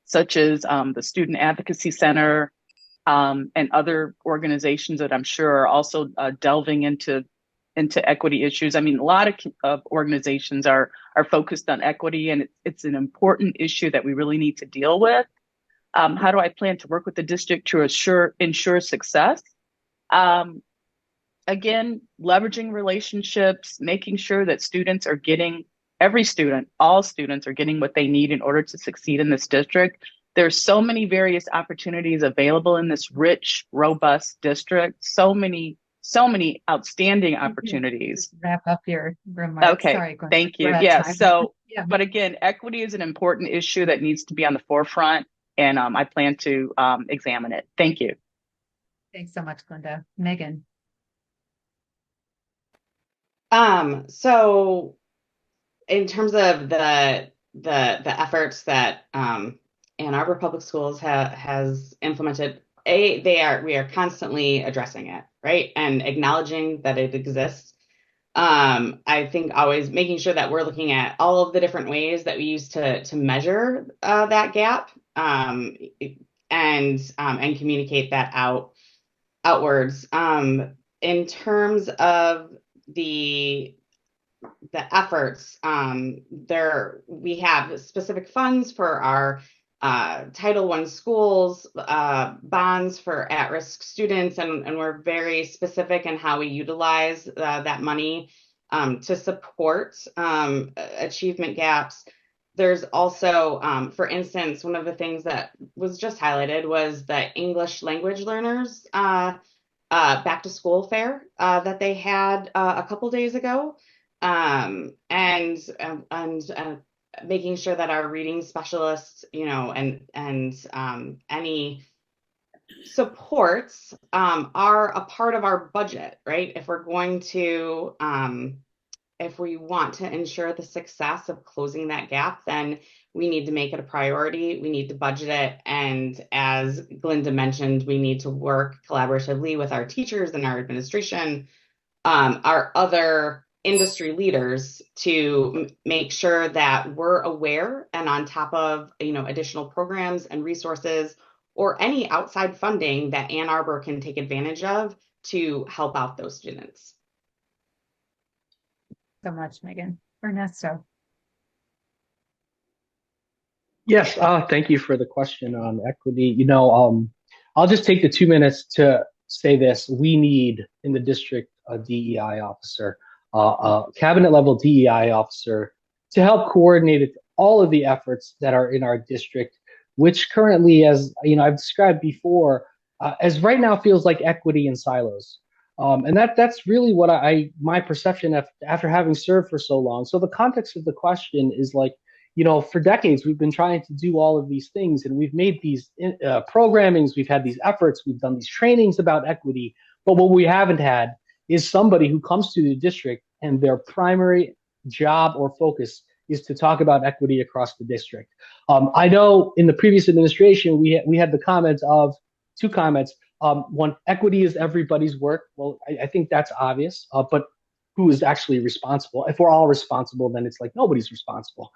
such as the Student Advocacy Center and other organizations that I'm sure are also delving into equity issues. I mean, a lot of organizations are focused on equity, and it's an important issue that we really need to deal with. How do I plan to work with the district to ensure success? Again, leveraging relationships, making sure that all students are getting what they need in order to succeed in this district. There's so many various opportunities available in this rich, robust district. So many outstanding opportunities. Wrap up your remarks. Okay, sorry, thank you. Yeah, but again, equity is an important issue that needs to be on the forefront, and I plan to examine it. Thank you. Thanks so much, Glynda. Megan. So in terms of the efforts that Ann Arbor Public Schools has implemented, we are constantly addressing it, right? And acknowledging that it exists. I think always making sure that we're looking at all of the different ways that we use to measure that gap and communicate that outwards. In terms of the efforts, we have specific funds for our Title I schools, bonds for at-risk students, and we're very specific in how we utilize that money to support achievement gaps. There's also, for instance, one of the things that was just highlighted was the English language learners back to school fair that they had a couple days ago, and making sure that our reading specialists, and any supports are a part of our budget, right? If we're going to if we want to ensure the success of closing that gap, then we need to make it a priority. We need to budget it. And as Glynda mentioned, we need to work collaboratively with our teachers and our administration, our other industry leaders, to make sure that we're aware and on top of, additional programs and resources or any outside funding that Ann Arbor can take advantage of to help out those students. So much, Megan. Ernesto. Yes, thank you for the question on equity. I'll just take the 2 minutes to say this. We need in the district a DEI officer, a cabinet level DEI officer to help coordinate all of the efforts that are in our district, which currently, as I've described before, as right now feels like equity in silos. And that's really what my perception after having served for so long. So the context of the question is like, for decades, we've been trying to do all of these things, and we've made these programmings, we've had these efforts, we've done these trainings about equity. But what we haven't had is somebody who comes to the district and their primary job or focus is to talk about equity across the district. I know in the previous administration, we had the comments of two comments. One, equity is everybody's work. Well, I think that's obvious, but who is actually responsible? If we're all responsible, then it's like nobody's responsible.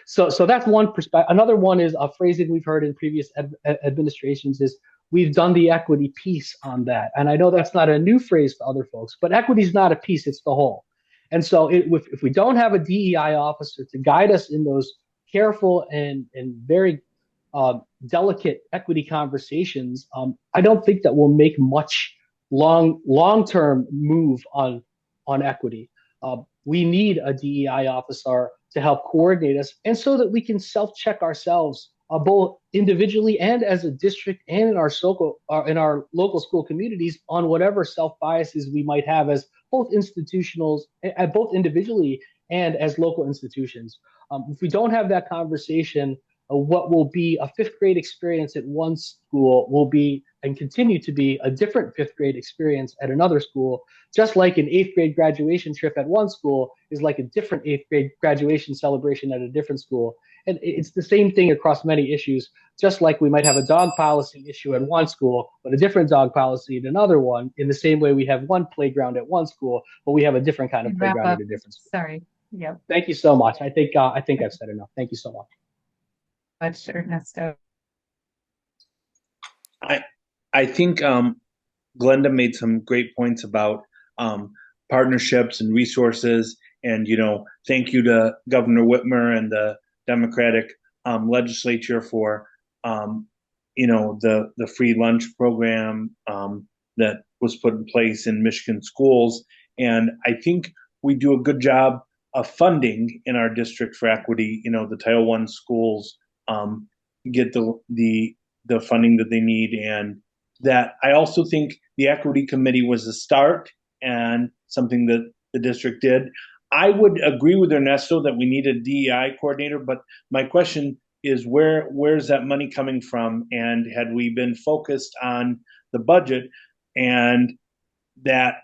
So that's one perspective. Another one is a phrasing we've heard in previous administrations is we've done the equity piece on that. And I know that's not a new phrase to other folks, but equity is not a piece, it's the whole. And so if we don't have a DEI officer to guide us in those careful and very delicate equity conversations, I don't think that we'll make much long-term move on equity. We need a DEI officer to help coordinate us, and so that we can self-check ourselves both individually and as a district and in our local school communities on whatever self-biases we might have as both both individually and as local institutions. If we don't have that conversation, what will be a fifth grade experience at one school will be and continue to be a different fifth grade experience at another school, just like an eighth grade graduation trip at one school is like a different eighth grade graduation celebration at a different school. And it's the same thing across many issues, just like we might have a dog policy issue at one school, but a different dog policy at another one, in the same way we have one playground at one school, but we have a different kind of playground at a different school. Sorry. Yep. Thank you so much. I think I've said enough. Thank you so much. Ernesto. I think Glynda made some great points about partnerships and resources, and thank you to Governor Whitmer and the Democratic legislature for the free lunch program that was put in place in Michigan schools. And I think we do a good job of funding in our district for equity. The Title I schools get the funding that they need, and that I also think the equity committee was a start and something that the district did. I would agree with Ernesto that we need a DEI coordinator, but my question is where's that money coming from? And had we been focused on the budget, and that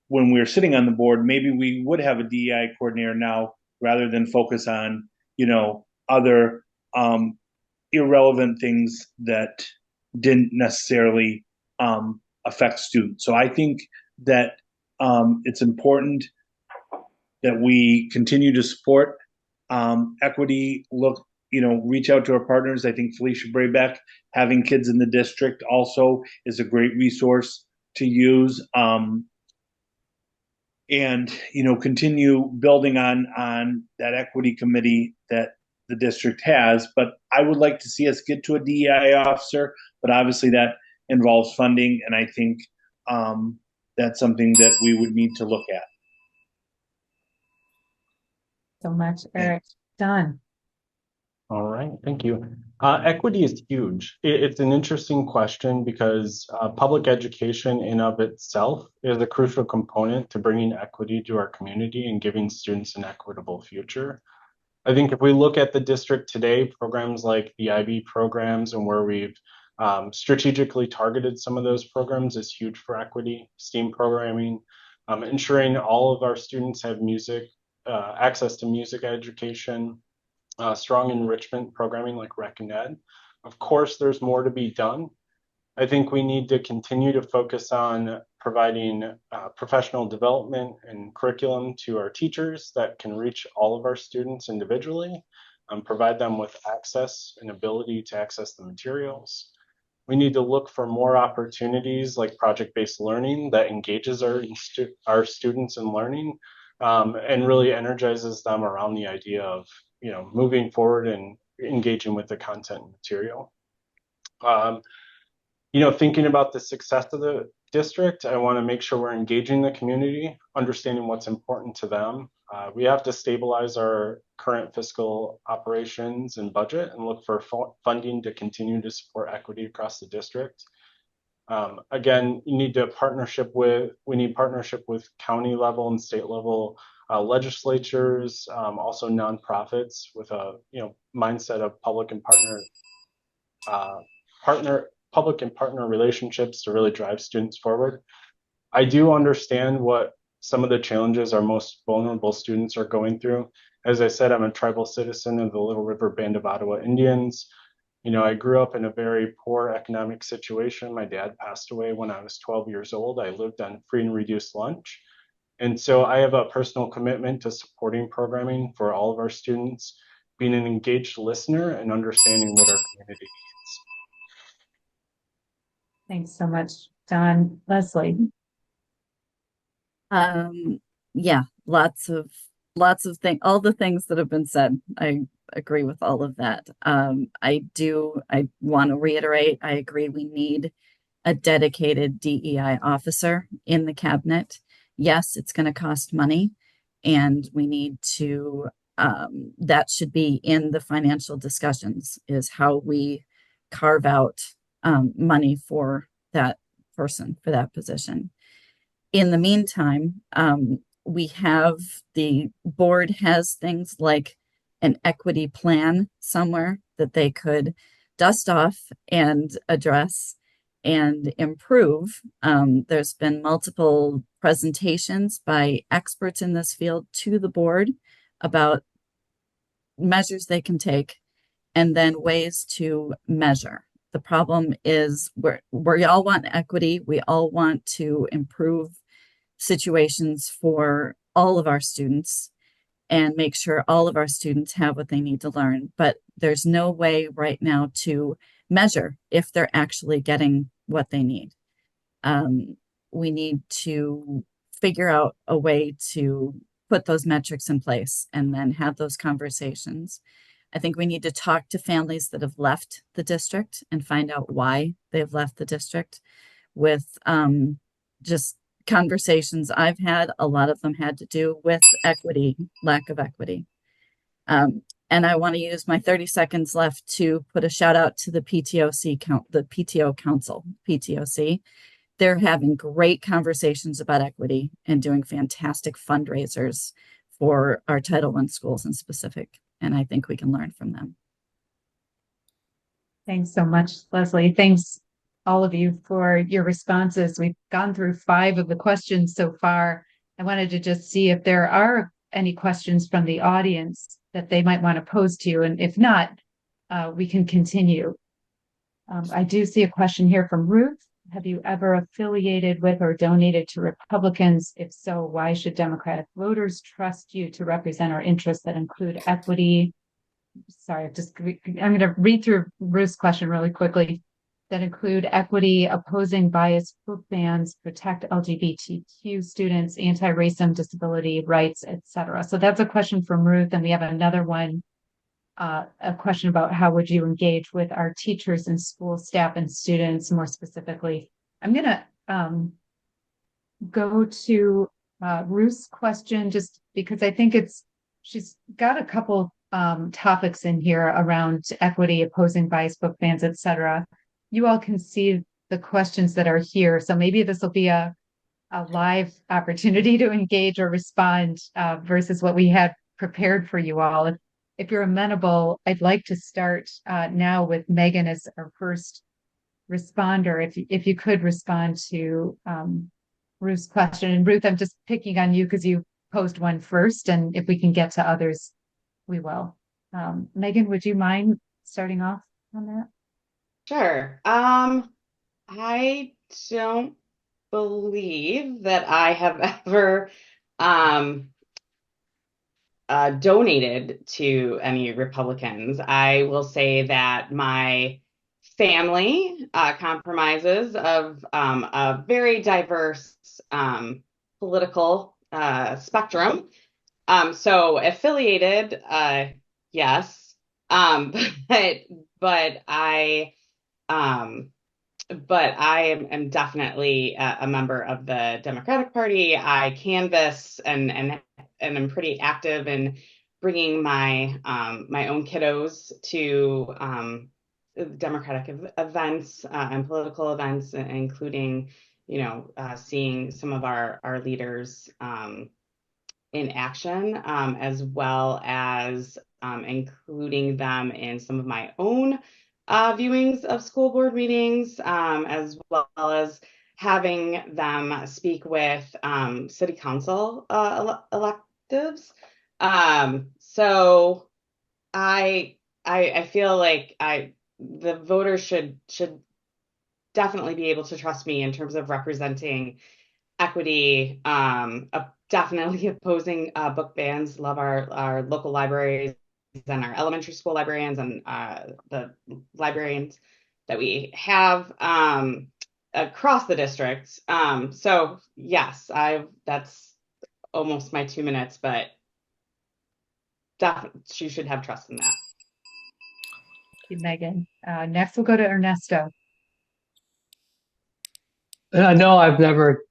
when we were sitting on the board, maybe we would have a DEI coordinator now rather than focus on other irrelevant things that didn't necessarily affect students. So I think that it's important that we continue to support equity, reach out to our partners. I think Felicia Braybeck, having kids in the district also is a great resource to use. And continue building on that equity committee that the district has. But I would like to see us get to a DEI officer, but obviously that involves funding, and I think that's something that we would need to look at. So much, Eric. Done. All right, thank you. Equity is huge. It's an interesting question because public education in of itself is a crucial component to bringing equity to our community and giving students an equitable future. I think if we look at the district today, programs like the IB programs and where we've strategically targeted some of those programs is huge for equity. STEAM programming, ensuring all of our students have access to music education, strong enrichment programming like Rec and Ed. Of course, there's more to be done. I think we need to continue to focus on providing professional development and curriculum to our teachers that can reach all of our students individually, provide them with access and ability to access the materials. We need to look for more opportunities like project-based learning that engages our students in learning and really energizes them around the idea of moving forward and engaging with the content and material. Thinking about the success of the district, I want to make sure we're engaging the community, understanding what's important to them. We have to stabilize our current fiscal operations and budget and look for funding to continue to support equity across the district. Again, we need partnership with county level and state level legislatures, also nonprofits with a mindset of public and partner relationships to really drive students forward. I do understand what some of the challenges our most vulnerable students are going through. As I said, I'm a tribal citizen of the Little River Band of Ottawa Indians. I grew up in a very poor economic situation. My dad passed away when I was 12 years old. I lived on free and reduced lunch. And so I have a personal commitment to supporting programming for all of our students, being an engaged listener and understanding what our community needs. Thanks so much, Don. Leslie. Yeah, lots of things, all the things that have been said. I agree with all of that. I want to reiterate, I agree we need a dedicated DEI officer in the cabinet. Yes, it's going to cost money, and we need to, that should be in the financial discussions, is how we carve out money for that person, for that position. In the meantime, the board has things like an equity plan somewhere that they could dust off and address and improve. There's been multiple presentations by experts in this field to the board about measures they can take and then ways to measure. The problem is we all want equity. We all want to improve situations for all of our students and make sure all of our students have what they need to learn. But there's no way right now to measure if they're actually getting what they need. We need to figure out a way to put those metrics in place and then have those conversations. I think we need to talk to families that have left the district and find out why they've left the district. With just conversations I've had, a lot of them had to do with equity, lack of equity. And I want to use my 30 seconds left to put a shout out to the PTO Council, PTOC. They're having great conversations about equity and doing fantastic fundraisers for our Title I schools in specific. And I think we can learn from them. Thanks so much, Leslie. Thanks all of you for your responses. We've gone through 5 of the questions so far. I wanted to just see if there are any questions from the audience that they might want to pose to you. And if not, we can continue. I do see a question here from Ruth. Have you ever affiliated with or donated to Republicans? If so, why should Democratic voters trust you to represent our interests that include equity? Sorry, I'm going to read through Ruth's question really quickly. That include equity, opposing bias, book bans, protect LGBTQ students, anti-racism, disability rights, etc. So that's a question from Ruth, and we have another one. A question about how would you engage with our teachers and school staff and students more specifically. I'm going to go to Ruth's question just because I think she's got a couple topics in here around equity, opposing bias, book bans, etc. You all can see the questions that are here. So maybe this will be a live opportunity to engage or respond versus what we had prepared for you all. If you're amenable, I'd like to start now with Megan as our first responder. If you could respond to Ruth's question. And Ruth, I'm just picking on you because you posed one first, and if we can get to others, we will. Megan, would you mind starting off on that? Sure. I don't believe that I have ever donated to any Republicans. I will say that my family compromises of a very diverse political spectrum. So affiliated, yes, but I am definitely a member of the Democratic Party. I canvass and I'm pretty active in bringing my my own kiddos to Democratic events and political events, including, you know, seeing some of our leaders in action, as well as including them in some of my own viewings of school board meetings, as well as having them speak with city council electives. So I feel like the voters should definitely be able to trust me in terms of representing equity, definitely opposing book bans. Love our local libraries and our elementary school librarians and the librarians that we have across the district. So yes, that's almost my 2 minutes, but definitely you should have trust in that. Thank you, Megan. Next, we'll go to Ernesto. No, I've never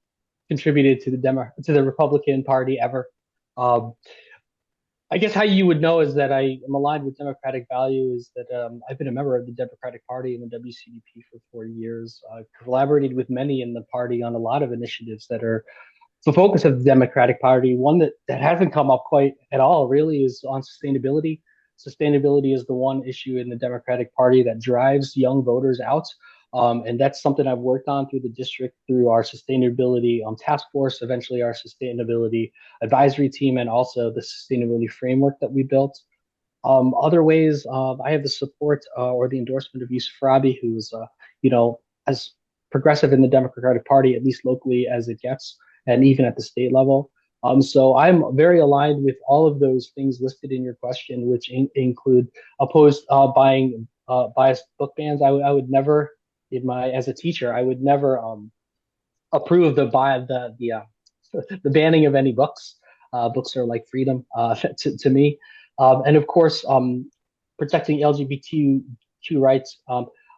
contributed to the Republican Party ever. I guess how you would know is that I am aligned with Democratic values, that I've been a member of the Democratic Party and the WCDP for 4 years. I've collaborated with many in the party on a lot of initiatives that are the focus of the Democratic Party. One that hasn't come up quite at all really is on sustainability. Sustainability is the one issue in the Democratic Party that drives young voters out. And that's something I've worked on through the district, through our sustainability task force, eventually our sustainability advisory team, and also the sustainability framework that we built. Other ways, I have the support or the endorsement of Yusuf Rabi, who is, as progressive in the Democratic Party, at least locally as it gets, and even at the state level. So I'm very aligned with all of those things listed in your question, which include opposed buying biased book bans. I would never, as a teacher, I would never approve the banning of any books. Books are like freedom to me, and of course, protecting LGBTQ rights.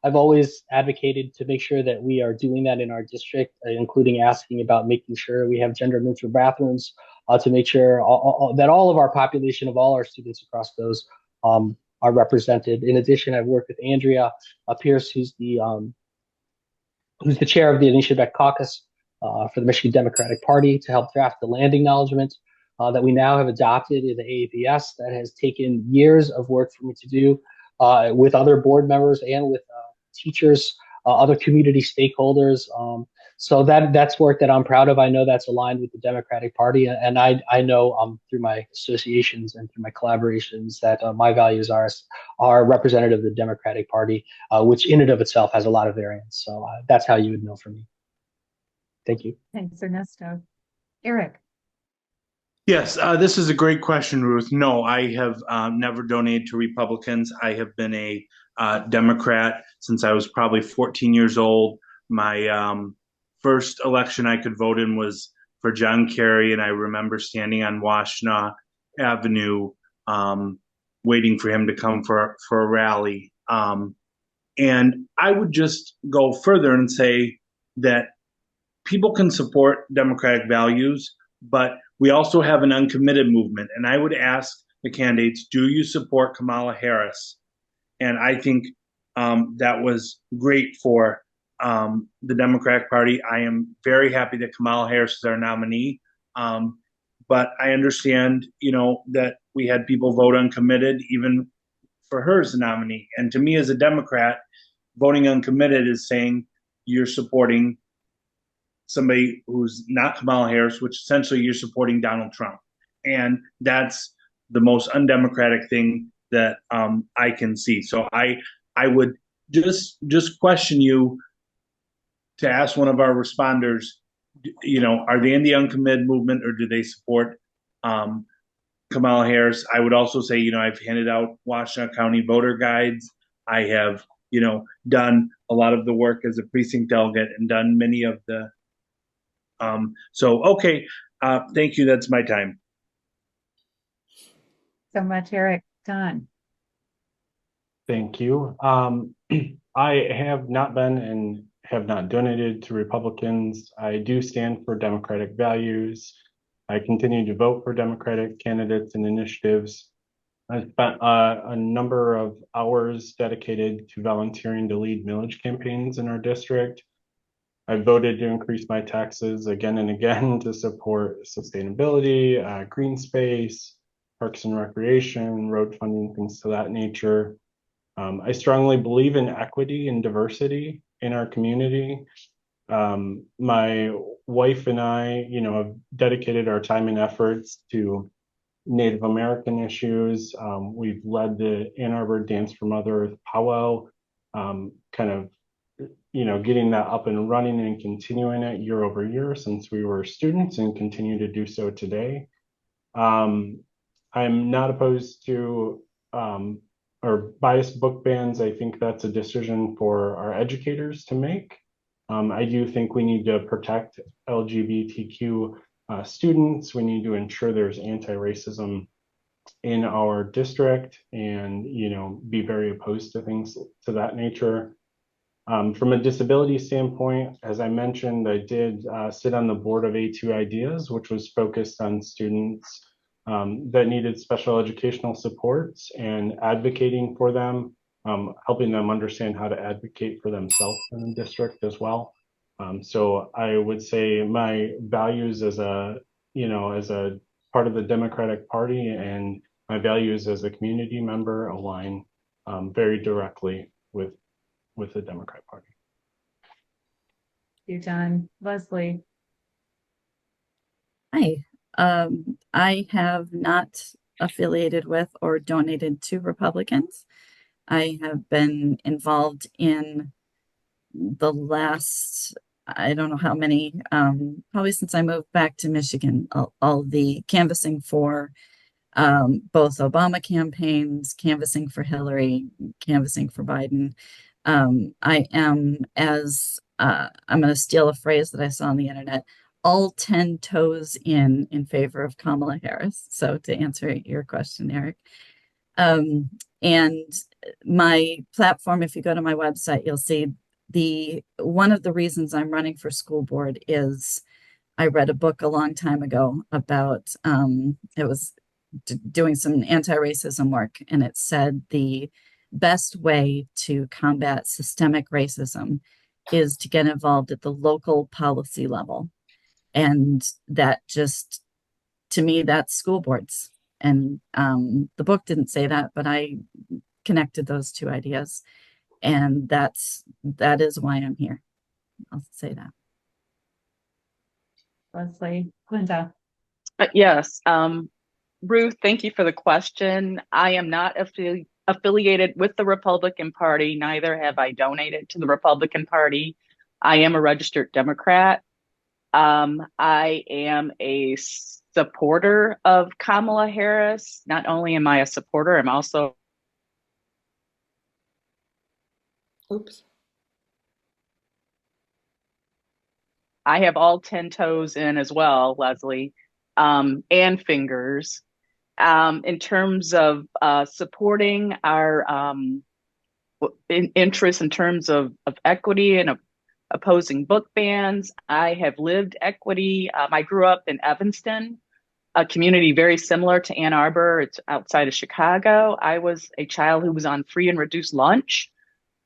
I've always advocated to make sure that we are doing that in our district, including asking about making sure we have gender neutral bathrooms, to make sure that all of our population of all our students across those are represented. In addition, I've worked with Andrea Pierce, who's the chair of the Anisha Beck Caucus for the Michigan Democratic Party, to help draft the land acknowledgement that we now have adopted in the AAPS. That has taken years of work for me to do with other board members and with teachers, other community stakeholders. So that's work that I'm proud of. I know that's aligned with the Democratic Party, and I know through my associations and through my collaborations that my values are representative of the Democratic Party, which in and of itself has a lot of variance. So that's how you would know from me. Thank you. Thanks, Ernesto. Eric. Yes, this is a great question, Ruth. No, I have never donated to Republicans. I have been a Democrat since I was probably 14 years old. My first election I could vote in was for John Kerry, and I remember standing on Washtenaw Avenue waiting for him to come for a rally. And I would just go further and say that people can support democratic values, but we also have an uncommitted movement. And I would ask the candidates, do you support Kamala Harris? And I think that was great for the Democratic Party. I am very happy that Kamala Harris is our nominee. But I understand, that we had people vote uncommitted even for her as a nominee. And to me, as a Democrat, voting uncommitted is saying you're supporting somebody who's not Kamala Harris, which essentially you're supporting Donald Trump. And that's the most undemocratic thing that I can see. So I would just question you to ask one of our responders, are they in the uncommitted movement or do they support Kamala Harris? I would also say, I've handed out Washtenaw County voter guides. I have, done a lot of the work as a precinct delegate and done many of the, okay. Thank you. That's my time. So much, Eric. Don. Thank you. I have not been and have not donated to Republicans. I do stand for Democratic values. I continue to vote for Democratic candidates and initiatives. I spent a number of hours dedicated to volunteering to lead millage campaigns in our district. I voted to increase my taxes again and again to support sustainability, green space, parks and recreation, road funding, things to that nature. I strongly believe in equity and diversity in our community. My wife and I, have dedicated our time and efforts to Native American issues. We've led the Ann Arbor Dance for Mother Earth powwow, getting that up and running and continuing it year over year since we were students and continue to do so today. I'm not opposed to or biased book bans. I think that's a decision for our educators to make. I do think we need to protect LGBTQ students. We need to ensure there's anti-racism in our district and, be very opposed to things to that nature. From a disability standpoint, as I mentioned, I did sit on the board of A2 Ideas, which was focused on students that needed special educational supports and advocating for them, helping them understand how to advocate for themselves in the district as well. So I would say my values as a part of the Democratic Party and my values as a community member align very directly with the Democrat Party. You, Don. Leslie. Hi. I have not affiliated with or donated to Republicans. I have been involved in the last, I don't know how many, probably since I moved back to Michigan, all the canvassing for both Obama campaigns, canvassing for Hillary, canvassing for Biden. I am, I'm going to steal a phrase that I saw on the internet, all 10 toes in favor of Kamala Harris. So to answer your question, Eric. And my platform, if you go to my website, you'll see one of the reasons I'm running for school board is I read a book a long time ago about, it was doing some anti-racism work, and it said the best way to combat systemic racism is to get involved at the local policy level. And that just, to me, that's school boards. And the book didn't say that, but I connected those two ideas. And that is why I'm here. I'll say that. Leslie. Glynda. Yes. Ruth, thank you for the question. I am not affiliated with the Republican Party. Neither have I donated to the Republican Party. I am a registered Democrat. I am a supporter of Kamala Harris. Not only am I a supporter, I'm also. Oops. I have all 10 toes in as well, Leslie, and fingers. In terms of supporting our interests in terms of equity and opposing book bans, I have lived equity. I grew up in Evanston, a community very similar to Ann Arbor. It's outside of Chicago. I was a child who was on free and reduced lunch.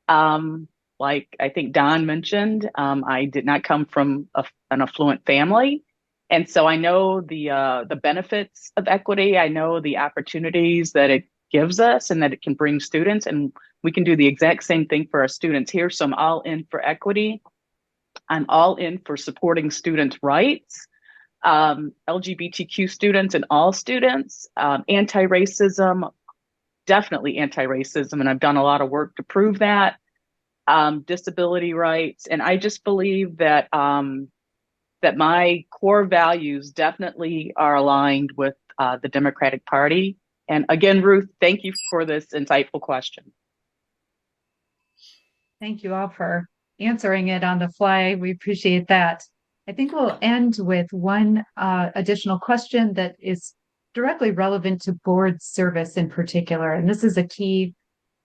Like I think Don mentioned, I did not come from an affluent family. And so I know the benefits of equity. I know the opportunities that it gives us and that it can bring students. And we can do the exact same thing for our students here. So I'm all in for equity. I'm all in for supporting students' rights, LGBTQ students and all students, anti-racism, definitely anti-racism. And I've done a lot of work to prove that. Disability rights. And I just believe that that my core values definitely are aligned with the Democratic Party. And again, Ruth, thank you for this insightful question. Thank you all for answering it on the fly. We appreciate that. I think we'll end with one additional question that is directly relevant to board service in particular. And this is a key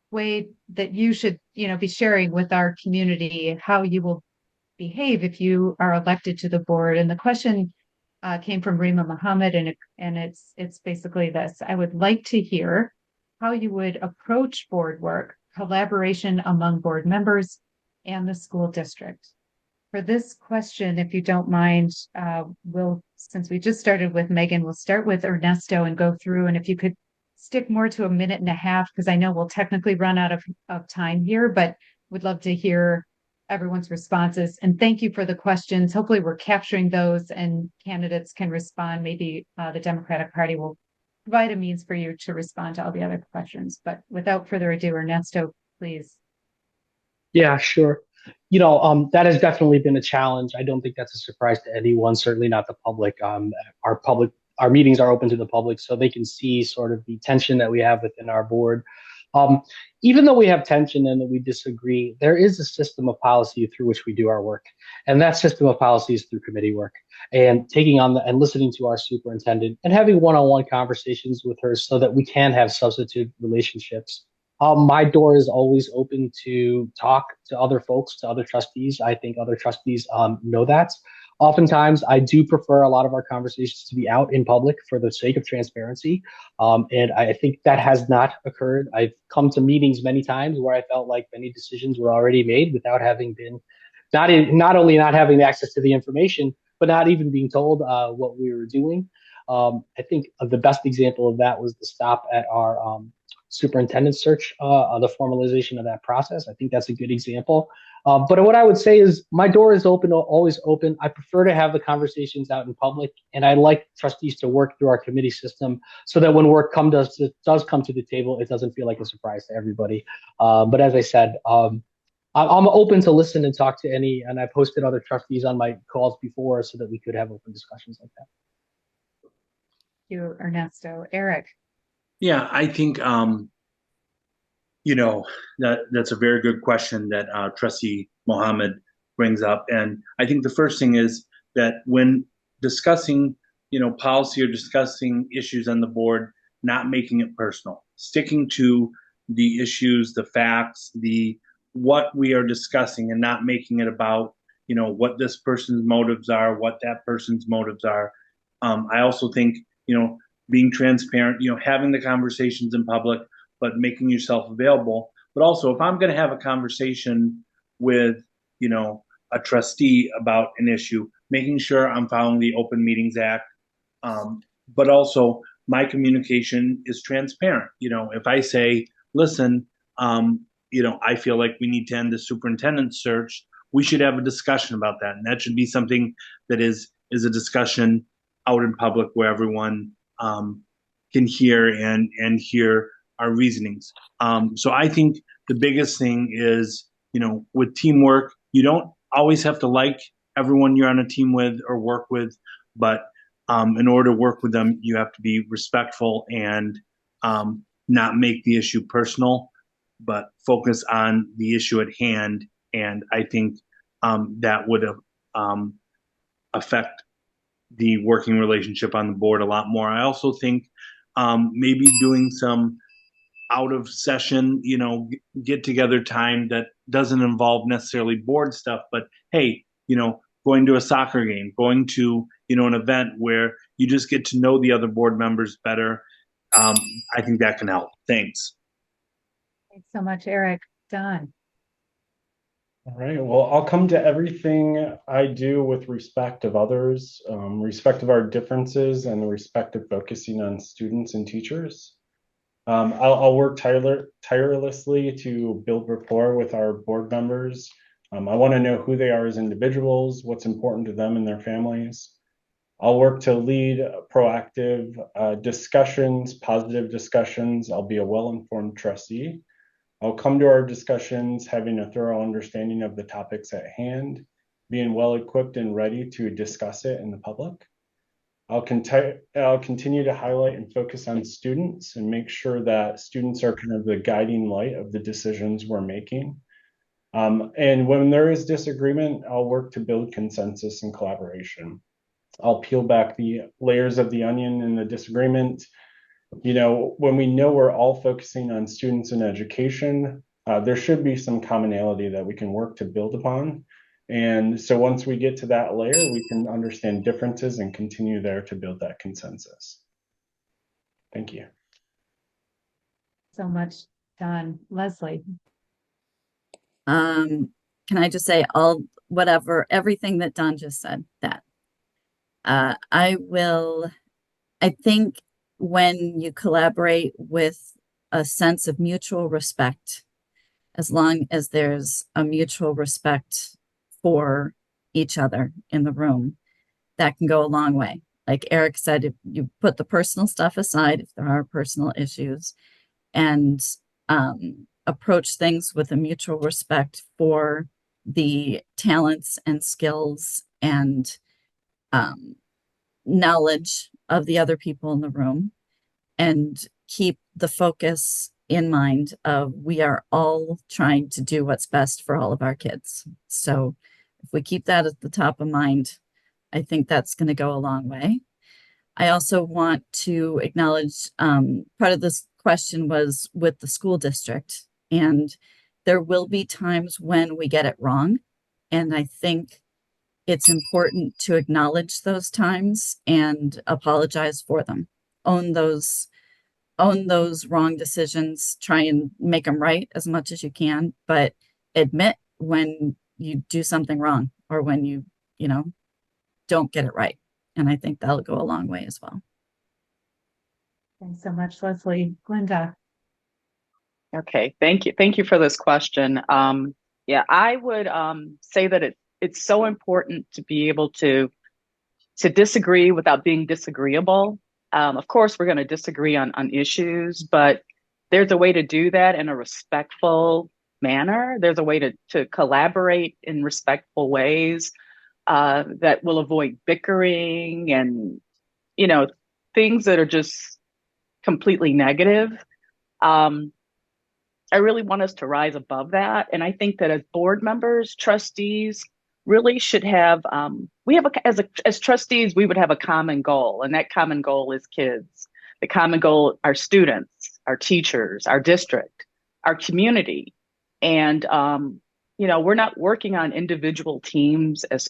way that you should, be sharing with our community how you will behave if you are elected to the board. And the question came from Rima Muhammad, and it's basically this: I would like to hear how you would approach board work, collaboration among board members, and the school district. For this question, if you don't mind, since we just started with Megan, we'll start with Ernesto and go through. And if you could stick more to a minute and a half, because I know we'll technically run out of time here, but would love to hear everyone's responses. And thank you for the questions. Hopefully we're capturing those and candidates can respond. Maybe the Democratic Party will provide a means for you to respond to all the other questions. But without further ado, Ernesto, please. Yeah, sure. That has definitely been a challenge. I don't think that's a surprise to anyone, certainly not the public. Our meetings are open to the public, so they can see sort of the tension that we have within our board. Even though we have tension and that we disagree, there is a system of policy through which we do our work. And that system of policy is through committee work and taking on and listening to our superintendent and having one-on-one conversations with her so that we can have substantive relationships. My door is always open to talk to other folks, to other trustees. I think other trustees know that. Oftentimes, I do prefer a lot of our conversations to be out in public for the sake of transparency. And I think that has not occurred. I've come to meetings many times where I felt like many decisions were already made without having been, not only not having access to the information, but not even being told what we were doing. I think the best example of that was the stop at our superintendent search, the formalization of that process. I think that's a good example. But what I would say is my door is open, always open. I prefer to have the conversations out in public, and I like trustees to work through our committee system so that when work does come to the table, it doesn't feel like a surprise to everybody. But as I said, I'm open to listen and talk to any, and I've hosted other trustees on my calls before so that we could have open discussions like that. Thank you, Ernesto. Eric. Yeah, I think that's a very good question that Trustee Mohammed brings up. And I think the first thing is that when discussing, policy or discussing issues on the board, not making it personal, sticking to the issues, the facts, what we are discussing, and not making it about, what this person's motives are, what that person's motives are. I also think, being transparent, having the conversations in public, but making yourself available. But also, if I'm going to have a conversation with, a trustee about an issue, making sure I'm following the Open Meetings Act. But also, my communication is transparent. If I say, listen, I feel like we need to end the superintendent search, we should have a discussion about that. And that should be something that is a discussion out in public where everyone can hear and hear our reasonings. So I think the biggest thing is, with teamwork, you don't always have to like everyone you're on a team with or work with, but in order to work with them, you have to be respectful and not make the issue personal, but focus on the issue at hand. And I think that would affect the working relationship on the board a lot more. I also think maybe doing some out of session, get together time that doesn't involve necessarily board stuff, but hey, going to a soccer game, going to, an event where you just get to know the other board members better. I think that can help. Thanks. Thanks so much, Eric. Don. All right, well, I'll come to everything I do with respect of others, respect of our differences, and the respect of focusing on students and teachers. I'll work tirelessly to build rapport with our board members. I want to know who they are as individuals, what's important to them and their families. I'll work to lead proactive discussions, positive discussions. I'll be a well-informed trustee. I'll come to our discussions having a thorough understanding of the topics at hand, being well-equipped and ready to discuss it in the public. I'll continue to highlight and focus on students and make sure that students are kind of the guiding light of the decisions we're making. And when there is disagreement, I'll work to build consensus and collaboration. I'll peel back the layers of the onion in the disagreement. When we know we're all focusing on students and education, there should be some commonality that we can work to build upon. And so once we get to that layer, we can understand differences and continue there to build that consensus. Thank you. So much, Don. Leslie. Can I just say everything that Don just said, that I think when you collaborate with a sense of mutual respect, as long as there's a mutual respect for each other in the room, that can go a long way. Like Eric said, if you put the personal stuff aside, if there are personal issues, and approach things with a mutual respect for the talents and skills and knowledge of the other people in the room, and keep the focus in mind of we are all trying to do what's best for all of our kids. So if we keep that at the top of mind, I think that's going to go a long way. I also want to acknowledge part of this question was with the school district, and there will be times when we get it wrong. And I think it's important to acknowledge those times and apologize for them. Own those wrong decisions, try and make them right as much as you can, but admit when you do something wrong or when you don't get it right. And I think that'll go a long way as well. Thanks so much, Leslie. Glynda. Okay, thank you. Thank you for this question. Yeah, I would say that it's so important to be able to disagree without being disagreeable. Of course, we're going to disagree on issues, but there's a way to do that in a respectful manner. There's a way to collaborate in respectful ways that will avoid bickering and, things that are just completely negative. I really want us to rise above that. And I think that as board members, trustees really should have, as trustees, we would have a common goal, and that common goal is kids. The common goal are students, our teachers, our district, our community. And, we're not working on individual teams as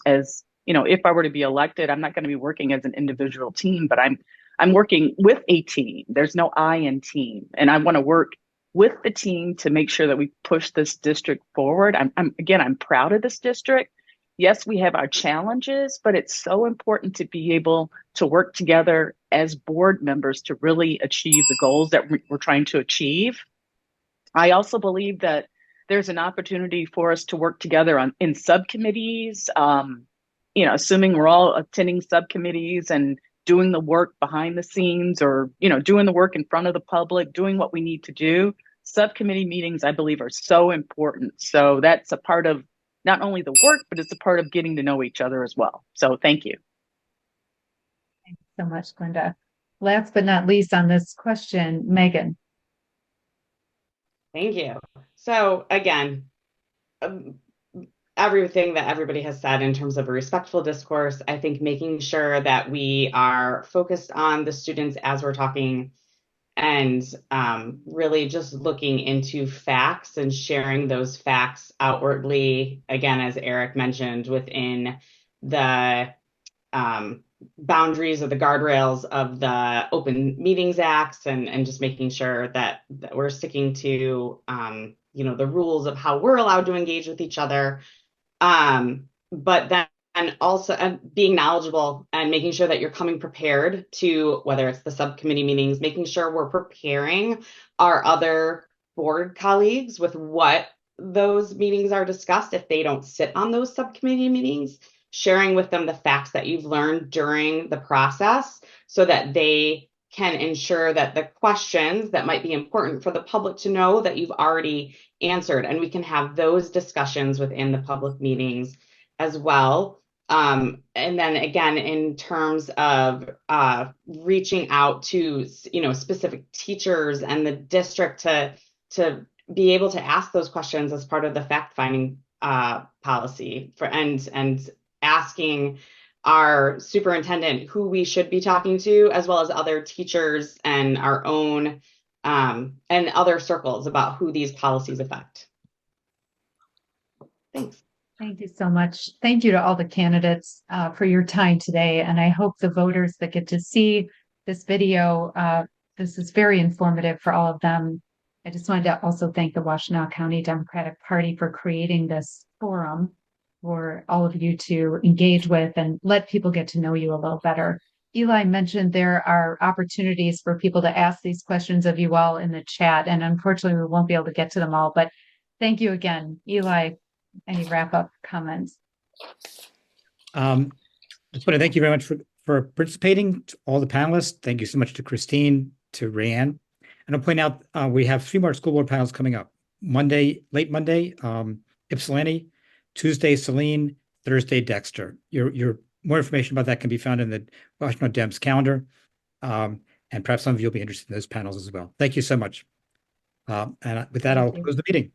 if I were to be elected, I'm not going to be working as an individual team, but I'm working with a team. There's no I in team. And I want to work with the team to make sure that we push this district forward. I'm proud of this district. Yes, we have our challenges, but it's so important to be able to work together as board members to really achieve the goals that we're trying to achieve. I also believe that there's an opportunity for us to work together in subcommittees, assuming we're all attending subcommittees and doing the work behind the scenes or, doing the work in front of the public, doing what we need to do. Subcommittee meetings, I believe, are so important. So that's a part of not only the work, but it's a part of getting to know each other as well. So thank you. Thanks so much, Glynda. Last but not least on this question, Megan. Thank you. So again, everything that everybody has said in terms of a respectful discourse, I think making sure that we are focused on the students as we're talking and really just looking into facts and sharing those facts outwardly, again, as Eric mentioned, within the boundaries or the guardrails of the Open Meetings Acts, and just making sure that we're sticking to the rules of how we're allowed to engage with each other. But then also being knowledgeable and making sure that you're coming prepared to, whether it's the subcommittee meetings, making sure we're preparing our other board colleagues with what those meetings are discussed if they don't sit on those subcommittee meetings, sharing with them the facts that you've learned during the process so that they can ensure that the questions that might be important for the public to know that you've already answered, and we can have those discussions within the public meetings as well. And then again, in terms of reaching out to specific teachers and the district to be able to ask those questions as part of the fact-finding policy and asking our superintendent who we should be talking to, as well as other teachers and our own and other circles about who these policies affect. Thanks. Thank you so much. Thank you to all the candidates for your time today. And I hope the voters that get to see this video, this is very informative for all of them. I just wanted to also thank the Washtenaw County Democratic Party for creating this forum for all of you to engage with and let people get to know you a little better. Eli mentioned there are opportunities for people to ask these questions of you all in the chat, and unfortunately we won't be able to get to them all, but thank you again. Eli, any wrap-up comments? Just want to thank you very much for participating, to all the panelists. Thank you so much to Christine, to Rayanne. And I'll point out we have 3 more school board panels coming up. Late Monday, Ypsilanti, Tuesday, Celine, Thursday, Dexter. Your more information about that can be found in the Washtenaw Dems calendar. And perhaps some of you will be interested in those panels as well. Thank you so much. And with that, I'll close the meeting.